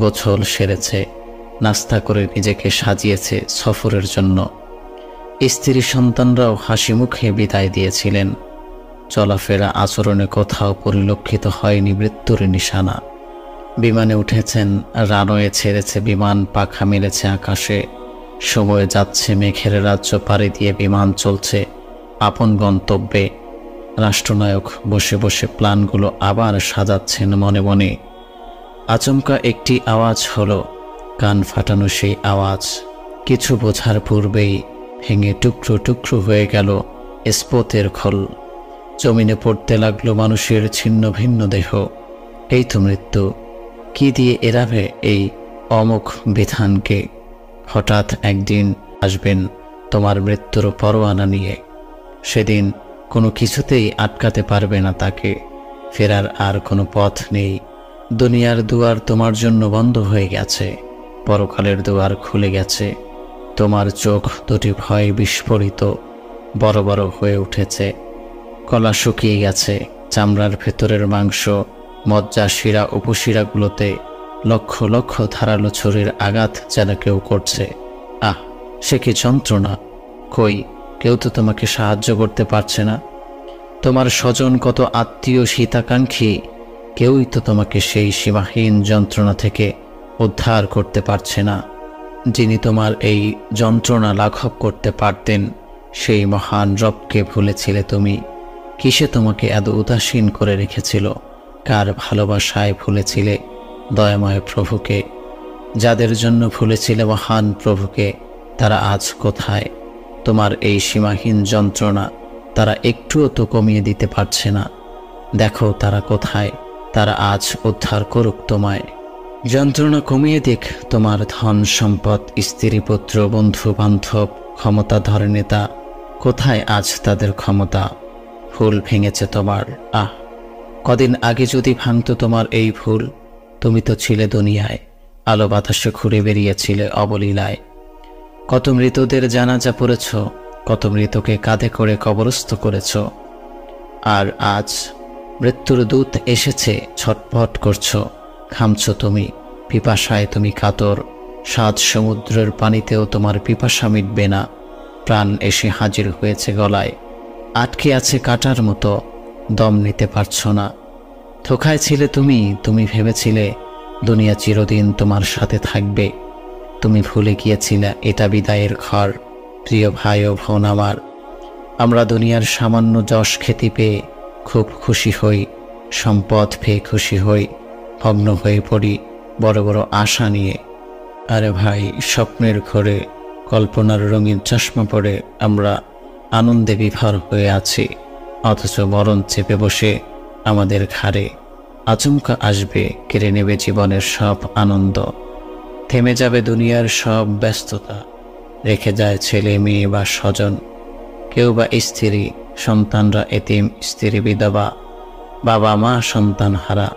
গোছল সেরেছে, নাস্তা করে নিজেকে সাজিয়েছে সফরের জন্য। স্ত্রী সন্তানরাও হাসি মুখে বিদায় দিয়েছিলেন। চলাফেরা আচরণে কোথাও পরিলক্ষিত হয়নি মৃত্যুর নিশানা। বিমানে উঠেছেন, রানওয়ে ছেড়েছে বিমান, পাখা মেলেছে আকাশে। সময় যাচ্ছে, মেঘের রাজ্য পাড়ি দিয়ে বিমান চলছে আপন গন্তব্যে। রাষ্ট্রনায়ক বসে বসে প্ল্যানগুলো আবার সাজাচ্ছেন মনে মনে। আচমকা একটি আওয়াজ হলো, কান ফাটানো সেই আওয়াজ। কিছু বোঝার পূর্বেই ভেঙে টুকরো টুকরো হয়ে গেল ইস্পাতের খোল। জমিনে পড়তে লাগলো মানুষের ছিন্ন ভিন্ন দেহ। এই তো মৃত্যু। কি দিয়ে এড়াবে এই অমোঘ বিধানকে? হঠাৎ একদিন আসবেন তোমার মৃত্যুর পরোয়ানা নিয়ে। সেদিন কোনো কিছুতেই আটকাতে পারবে না তাকে। ফেরার আর কোনো পথ নেই। দুনিয়ার দুয়ার তোমার জন্য বন্ধ হয়ে গেছে, পরকালের দুয়ার খুলে গেছে। তোমার চোখ দুটি ভয়ে বিস্ফোরিত, বড় বড় হয়ে উঠেছে। গলা শুকিয়ে গেছে, চামড়ার ভেতরের মাংস, মজ্জা, শিরা, উপশিরাগুলোতে লক্ষ লক্ষ ধারালো ছুরির আঘাত যেন কেউ করছে। আহ, সে কি যন্ত্রণা! কই, কেউ তো তোমাকে সাহায্য করতে পারছে না। তোমার স্বজন, কত আত্মীয়, শীতাকাঙ্ক্ষী, কেউই তো তোমাকে সেই সীমাহীন যন্ত্রণা থেকে উদ্ধার করতে পারছে না। যিনি তোমার এই যন্ত্রণা লাঘব করতে পারতেন, সেই মহান রবকে ভুলেছিলে তুমি। কিসে তোমাকে এত উদাসীন করে রেখেছিল? কার ভালোবাসায় ভুলেছিলে দয়াময় প্রভুকে? যাদের জন্য ভুলেছিলে মহান প্রভুকে, তারা আজ কোথায়? তোমার এই সীমাহীন যন্ত্রণা তারা একটুও তো কমিয়ে দিতে পারছে না। দেখো তারা কোথায়। তারা আজ উদ্ধার করুক তোমায়। যন্ত্রণা কমিয়ে দিক তোমার ধন সম্পদ, স্ত্রী পুত্র, বন্ধু বান্ধব, ক্ষমতাধর নেতা। কোথায় আজ তাদের ক্ষমতা? ফুল ভেঙেছে তোমার। আহ, কদিন আগে যদি ভাঙতো তোমার এই ফুল, তুমি তো ছিলে দুনিয়ায়, আলো বাতাসে ঘুরে বেরিয়েছিলে অবলীলায়। কত মৃতদের জানাজা পড়েছ, কত মৃতকে কাঁধে করে কবরস্থ করেছ। আর আজ মৃত্যুর দূত এসেছে, ছটফট করছো, ঘামছো তুমি, পিপাসায় তুমি কাতর। 7 সমুদ্রের পানিতেও তোমার পিপাসা মিটবে না। প্রাণ এসে হাজির হয়েছে গলায়, আটকে আছে কাটার মতো, দম নিতে পারছো না। ধোঁকায় ছিলে তুমি। তুমি ভেবেছিলে দুনিয়া চিরদিন তোমার সাথে থাকবে। তুমি ভুলে গিয়েছিলে এটা বিদায়ের ঘর। প্রিয় ভাই ও বোন আমার, আমরা দুনিয়ার সামান্য যশ খ্যাতি পেয়ে খুব খুশি হই, সম্পদ পেয়ে খুশি হই, ভগ্ন হয়ে পড়ি বড় বড় আশা নিয়ে। আরে ভাই, স্বপ্নের ঘরে কল্পনার রঙিন চশমা পরে আমরা আনন্দে বিভোর হয়ে আছি, অথচ মরণ চেপে বসে আমাদের ঘাড়ে। আচমকা আসবে, কেড়ে নেবে জীবনের সব আনন্দ। থেমে যাবে দুনিয়ার সব ব্যস্ততা। রেখে যায় ছেলে মেয়ে বা স্বজন, কেউ বা স্ত্রী, সন্তানরা এতিম, স্ত্রী বিধবা, বাবা মা সন্তান হারা।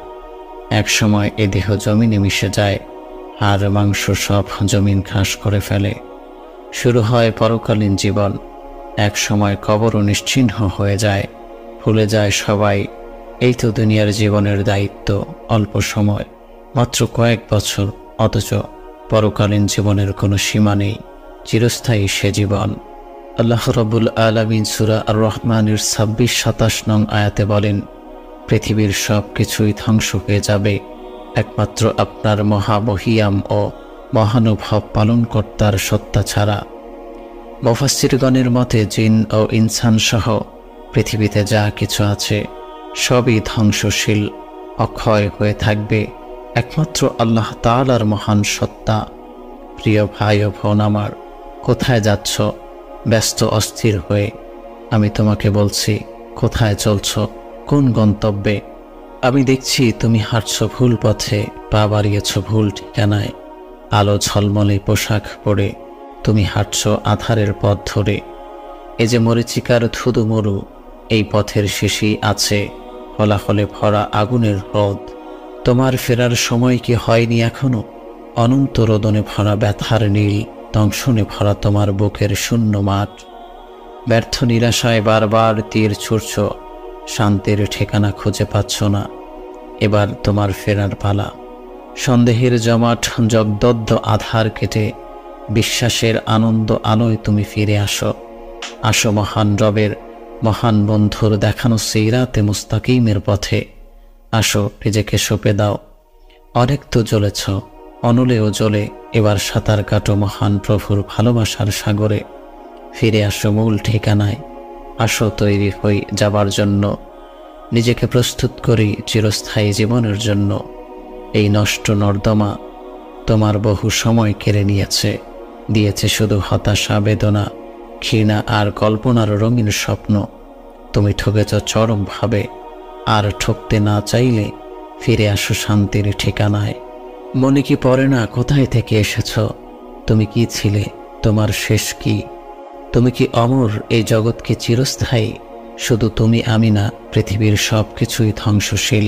এক সময় এ দেহ জমিনে মিশে যায়, আর মাংস সব জমিন ঘাস করে ফেলে। শুরু হয় পরকালীন জীবন। এক সময় কবরও নিশ্চিহ্ন হয়ে যায়। ভুলে যায় সবাই, এই তো দুনিয়ার জীবনের দায়িত্ব, অল্প সময়, মাত্র কয়েক বছর, অথচ পরকালীন জীবনের কোনো সীমা নেই, চিরস্থায়ী সে জীবন। আল্লাহ রাব্বুল আলামিন সূরা আর রহমানের 26-27 নং আয়াতে বলেন, পৃথিবীর সব কিছুই ধ্বংস হয়ে যাবে একমাত্র আপনার মহামহিয়াম ও মহানুভব পালনকর্তার সত্তা ছাড়া। মুফাসসিরগণের মতে জিন ও ইনসান সহ পৃথিবীতে যা কিছু আছে সবই ধ্বংসশীল, অক্ষয় হয়ে থাকবে একমাত্র আল্লাহ তাআলার মহান সত্তা। প্রিয় ভাই ও বোন আমার, কোথায় যাচ্ছ ব্যস্ত অস্থির হয়ে? আমি তোমাকে বলছি, কোথায় চলছ, কোন গন্তব্যে? আমি দেখছি তুমি হাঁটছ ভুল পথে, পা বাড়িয়েছ ভুল ঠিকানায়। আলো ঝলমলে পোশাক পরে তুমি হাঁটছ আধারের পথ ধরে। এ যে মরীচিকার ধুধু মরু, এই পথের শেষেই আছে হলাহলে ভরা আগুনের হ্রদ। তোমার ফেরার সময় কি হয়নি এখনো? অনন্ত রোদনে ভরা ব্যথার নীল, দংশনে ভরা তোমার বুকের শূন্য মাঠ। ব্যর্থ নিরাশায় বারবার তীর ছুড়ছ, শান্তির ঠিকানা খুঁজে পাচ্ছ না। এবার তোমার ফেরার পালা। সন্দেহের জমাট জগদগ্ধ আধার কেটে বিশ্বাসের আনন্দ আলোয় তুমি ফিরে আসো। আসো মহান রবের, মহান বন্ধুর দেখানো সিরাতে মুস্তাকিমের পথে। আসো, নিজেকে সঁপে দাও। অনেক তো জ্বলেছ, অনলেও জ্বলে এবার সাঁতার কাটো মহান প্রভুর ভালোবাসার সাগরে। ফিরে আসো মূল ঠিকানায়। আসো, তৈরি হই যাবার জন্য। নিজেকে প্রস্তুত করি চিরস্থায়ী জীবনের জন্য। এই নষ্ট নর্দমা তোমার বহু সময় কেড়ে নিয়েছে, দিয়েছে শুধু হতাশা, বেদনা, ঘৃণা আর কল্পনার রঙিন স্বপ্ন। তুমি ঠকেছ চরমভাবে, আর ঠকতে না চাইলে ফিরে আসো শান্তির ঠিকানায়। মনে কি পড়ে না কোথায় থেকে এসেছ? তুমি কি ছিলে? তোমার শেষ কি? তুমি কি অমর? এই জগৎ কি চিরস্থায়ী? শুধু তুমি, আমি না, পৃথিবীর সব কিছুই ধ্বংসশীল।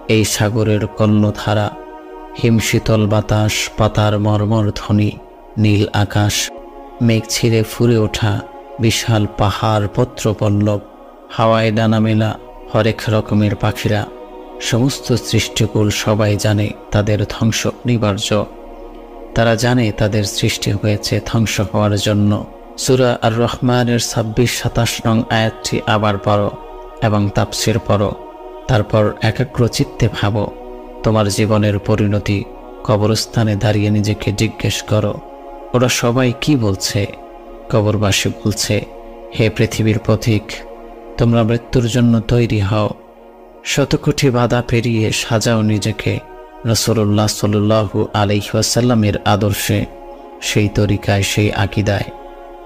এই সাগরের কর্ণধারা, হিমশীতল বাতাস, পাতার মর্মর ধ্বনি, নীল আকাশ, মেঘ ছিঁড়ে ফুরে ওঠা বিশাল পাহাড়, পত্রপল্লব, হাওয়ায় ডানা মেলা হরেক রকমের পাখিরা, সমস্ত সৃষ্টিকুল সবাই জানে তাদের ধ্বংস অনিবার্য। তারা জানে তাদের সৃষ্টি হয়েছে ধ্বংস হওয়ার জন্য। সূরা আর রহমানের 26-27 নং আয়াতটি আবার পড়ো এবং তাফসীর পড়ো। তারপর একাগ্র চিত্তে ভাবো তোমার জীবনের পরিণতি। কবরস্থানে দাঁড়িয়ে নিজেকে জিজ্ঞেস করো, ওরা সবাই কি বলছে? কবরবাসী বলছে, হে পৃথিবীর পথিক, তোমরা মৃত্যুর জন্য তৈরি হও। শতকোটি বাধা পেরিয়ে সাজাও নিজেকে রাসূলুল্লাহ সাল্লাল্লাহু আলাইহি ওয়াসাল্লামের আদর্শে, সেই তরিকায়, সেই আকীদায়।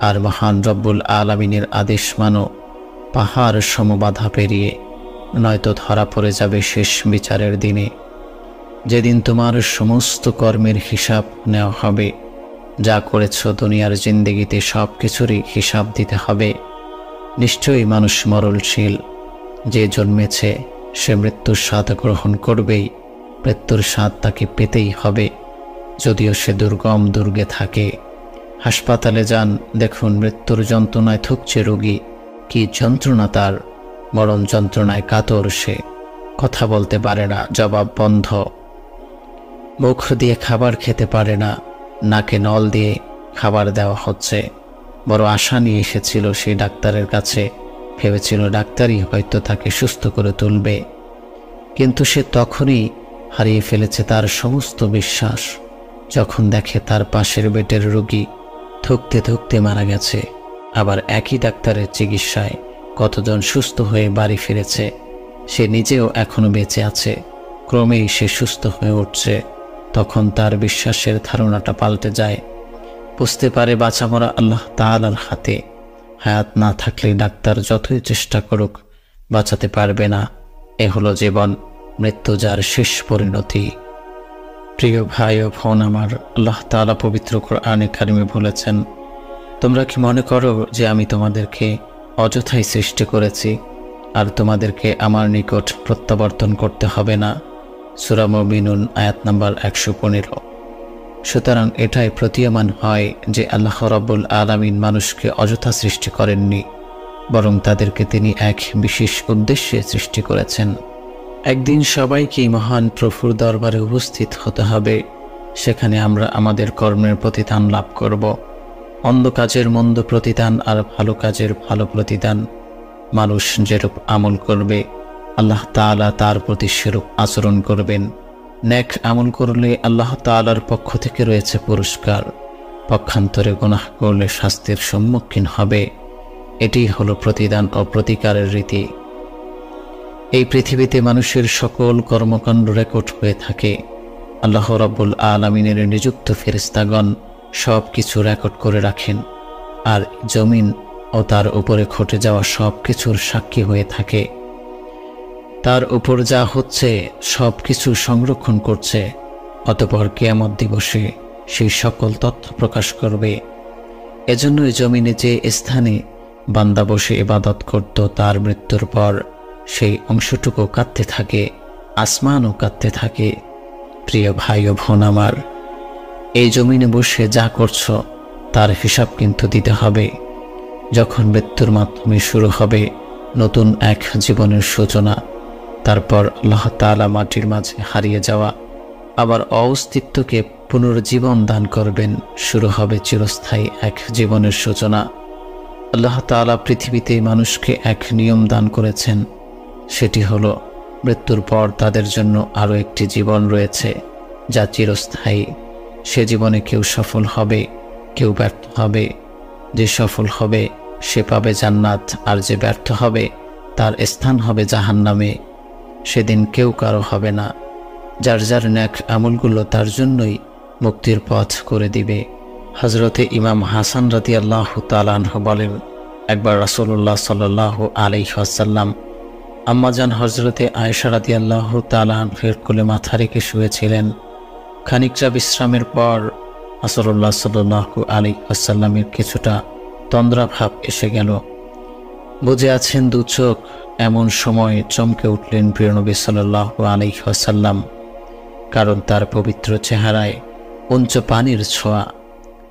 আর মহান রব্বুল আলামিনের আদেশ মানো। পাহাড় সম বাধা পেরিয়ে, নয়তো ধরা পড়ে যাবে শেষ বিচারের দিনে, যেদিন তোমার সমস্ত কর্মের হিসাব নেওয়া হবে। যা করেছ দুনিয়ার জিন্দেগিতে সব কিছুরই হিসাব দিতে হবে। নিশ্চয়ই মানুষ মরণশীল। যে জন্মেছে সে মৃত্যুর স্বাদ গ্রহণ করবেই। মৃত্যুর স্বাদ তাকে পেতেই হবে, যদিও সে দুর্গম দুর্গে থাকে। হাসপাতালে যান, দেখুন মৃত্যুর যন্ত্রণায় থুকছে রোগী। কি যন্ত্রণা তার! মরণ যন্ত্রণায় কাতর সে। কথা বলতে পারে না, জবাব বন্ধ। মুখ দিয়ে খাবার খেতে পারে না, নাকে নল দিয়ে খাবার দেওয়া হচ্ছে। বড় আশা নিয়ে এসেছিল সেই ডাক্তারের কাছে, ভেবেছিল ডাক্তারই হয়তো তাকে সুস্থ করে তুলবে। কিন্তু সে তখনই হারিয়ে ফেলেছে তার সমস্ত বিশ্বাস, যখন দেখে তার পাশের বেডের রোগী ধুঁকতে ধুঁকতে মারা গেছে। আবার একই ডাক্তারের চিকিৎসায় কতজন সুস্থ হয়ে বাড়ি ফিরেছে। সে নিজেও এখনো বেঁচে আছে, ক্রমেই সে সুস্থ হয়ে উঠছে। তখন তার বিশ্বাসের ধারণাটা পাল্টে যায়। বুঝতে পারে বাঁচা মরা আল্লাহ তাআলার হাতে। হায়াত না থাকলে ডাক্তার যতই চেষ্টা করুক বাঁচাতে পারবে না। এ হলো জীবন, মৃত্যু যার শেষ পরিণতি। প্রিয় ভাই ও বোন আমার, আল্লাহ তাআলা পবিত্র কোরআনে কারিমে বলেছেন, তোমরা কি মনে করো যে আমি তোমাদেরকে অযথাই সৃষ্টি করেছি আর তোমাদেরকে আমার নিকট প্রত্যাবর্তন করতে হবে না? সূরা মুমিনুন আয়াত নাম্বার 115। সুতরাং এটাই প্রতীয়মান হয় যে আল্লাহ রাব্বুল আলামিন মানুষকে অযথা সৃষ্টি করেননি। বরং তাদেরকে তিনি এক বিশেষ উদ্দেশ্যে সৃষ্টি করেছেন। একদিন সবাইকেই মহান প্রভুর দরবারে উপস্থিত হতে হবে। সেখানে আমরা আমাদের কর্মের প্রতিদান লাভ করব। মন্দ কাজের মন্দ প্রতিদান আর ভালো কাজের ভালো প্রতিদান। মানুষ যেরূপ আমল করবে আল্লাহ তাআলা তার প্রতি সেরূপ আচরণ করবেন। নেক আমল করলে আল্লাহ তাআলার পক্ষ থেকে রয়েছে পুরস্কার, পক্ষান্তরে গুনাহ করলে শাস্তির সম্মুখীন হবে। এটি হলো প্রতিদান ও প্রতিকারের রীতি। এই পৃথিবীতে মানুষের সকল কর্মকাণ্ড রেকর্ড হয়ে থাকে। আল্লাহ রাব্বুল আলামিনের নিযুক্ত ফেরেশতাগণ সব কিছু রেকর্ড করে রাখেন, আর জমিন ও তার উপরে ঘটে যাওয়া সব কিছুর সাক্ষী হয়ে থাকে। তার উপর যা হচ্ছে সব কিছু সংরক্ষণ করছে। অতঃপর কিয়ামত দিবসে সেই সকল তথ্য প্রকাশ করবে। এজন্যই জমিনে যে স্থানে বান্দা বসে ইবাদত করত, তার মৃত্যুর পর সেই অংশটুকু কাঁদতে থাকে, আসমানও কাঁদতে থাকে। প্রিয় ভাই ও বোন আমার, এই জমিনে বসে যা করছো তার হিসাব কিন্তু দিতে হবে। যখন মৃত্যুর মাধ্যমে শুরু হবে নতুন এক জীবনের সূচনা, তারপর আল্লাহ তাআলা মাটির মাঝে হারিয়ে যাওয়া আবার অস্তিত্বকে পুনর্জীবন দান করবেন। শুরু হবে চিরস্থায়ী এক জীবনের সূচনা। আল্লাহ তাআলা পৃথিবীতে মানুষকে এক নিয়ম দান করেছেন, সেটি হলো মৃত্যুর পর তাদের জন্য আরও একটি জীবন রয়েছে যা চিরস্থায়ী। সে জীবনে কেউ সফল হবে, কেউ ব্যর্থ হবে। যে সফল হবে সে পাবে জান্নাত, আর যে ব্যর্থ হবে তার স্থান হবে জাহান্নামে। সেদিন কেউ কারো হবে না। যার যার নেক আমলগুলো তার জন্যই মুক্তির পথ করে দিবে। হযরতে ইমাম হাসান রাদিয়াল্লাহু তাআলা আনহু বলেন, একবার রাসূলুল্লাহ সাল্লাল্লাহু আলাইহি ওয়াসাল্লাম আম্মাজান হযরতে আয়েশা রাদিয়াল্লাহু তাআলা আনহার কোলে মাথা রেখে শুয়েছিলেন। খানিকটা বিশ্রামের পর রাসূলুল্লাহ সাল্লাল্লাহু আলাইহি ওয়াসাল্লামের কিছুটা তন্দ্রাভাব এসে গেল। বুঝে আছেন দু চোখ। এমন সময় চমকে উঠলেন প্রিয় নবী সাল্লাল্লাহু আলাইহি ওয়াসাল্লাম, কারণ তার পবিত্র চেহারায় পঞ্চ পানির ছোঁয়া।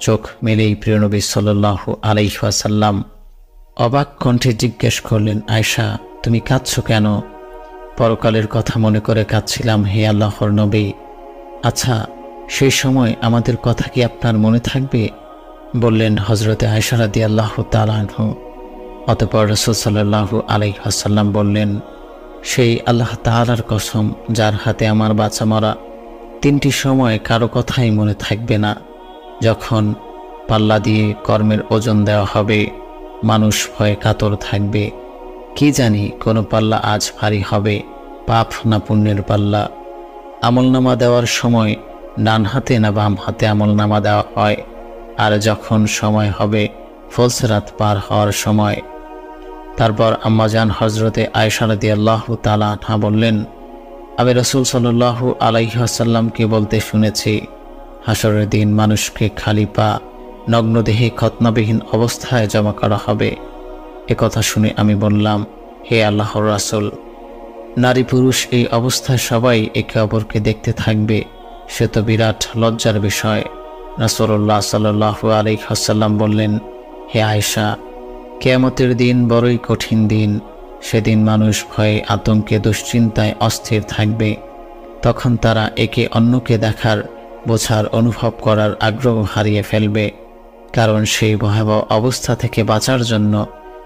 চোখ মেলেই প্রিয় নবী সাল্লাল্লাহু আলাইহি ওয়াসাল্লাম অবাক কণ্ঠে জিজ্ঞেস করলেন, আয়েশা, তুমি কাঁদছো কেন? পরকালের কথা মনে করে কাঁদছিলাম হে আল্লাহর নবী। আচ্ছা, সেই সময় আমাদের কথা কি আপনার মনে থাকবে? বললেন হযরতে আয়েশা রাদিয়াল্লাহু তাআলা আনহু। অতঃপর রাসূল সাল্লাল্লাহু আলাইহি ওয়াসাল্লাম বললেন, সেই আল্লাহ তাআলার কসম যার হাতে আমার বাঁচা মরা, তিনটি সময় কারো কথাই মনে থাকবে না। যখন পাল্লা দিয়ে কর্মের ওজন দেওয়া হবে, মানুষ ভয়ে কাতর থাকবে। কি জানি কোনো পাল্লা আজ ভারী হবে, পাপ না পুণ্যের পাল্লা। আমলনামা দেওয়ার সময় ডান হাতে না বাম হাতে আমলনামা দেওয়া হয়। আর যখন সময় হবে ফলসরাত পার হওয়ার সময়। তারপর আম্মাজান হযরতে আয়েশা রাদিয়াল্লাহু তাআলা আনহা বললেন, আমি রাসূল সাল্লাল্লাহু আলাইহি ওয়াসাল্লামকে বলতে শুনেছি, হাসরের দিন মানুষকে খালি পা নগ্নদেহে খতনাবিহীন অবস্থায় জমা করা হবে। একথা শুনে আমি বললাম, হে আল্লাহর রাসূল, নারী পুরুষ এই অবস্থায় সবাই একে অপরকে দেখতে থাকবে, সে তো বিরাট লজ্জার বিষয়। রাসূলুল্লাহ সাল্লাল্লাহু আলাইহি ওয়াসাল্লাম বললেন, হে আয়েশা, কিয়ামতের দিন বড়ই কঠিন দিন। সেদিন মানুষ ভয়ে আতঙ্কে দুশ্চিন্তায় অস্থির থাকবে। তখন তারা একে অন্যকে দেখার, বোঝার, অনুভব করার আগ্রহ হারিয়ে ফেলবে, কারণ সেই ভয়াবহ অবস্থা থেকে বাঁচার জন্য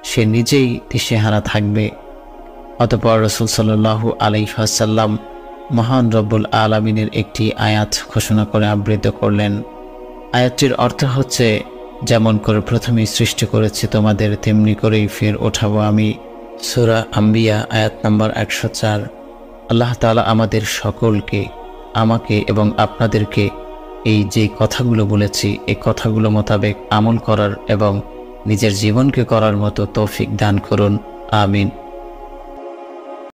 সে নিজেই দিশেহারা থাকবে। অতঃপর রাসূল সাল্লাল্লাহু আলাইহি ওয়াসাল্লাম মহান রব্বুল আলামিনের একটি আয়াত ঘোষণা করে আবৃত্ত করলেন। আয়াতটির অর্থ হচ্ছে, যেমন করে প্রথমেই সৃষ্টি করেছি তোমাদের, তেমনি করেই ফের ওঠাবো আমি। সূরা আম্বিয়া আয়াত নম্বর 104। আল্লাহ তাআলা আমাদের সকলকে, আমাকে এবং আপনাদেরকে এই যে কথাগুলো বলেছি, এই কথাগুলো মোতাবেক আমল করার এবং নিজের জীবনকে করার মতো তৌফিক দান করুন। আমিন।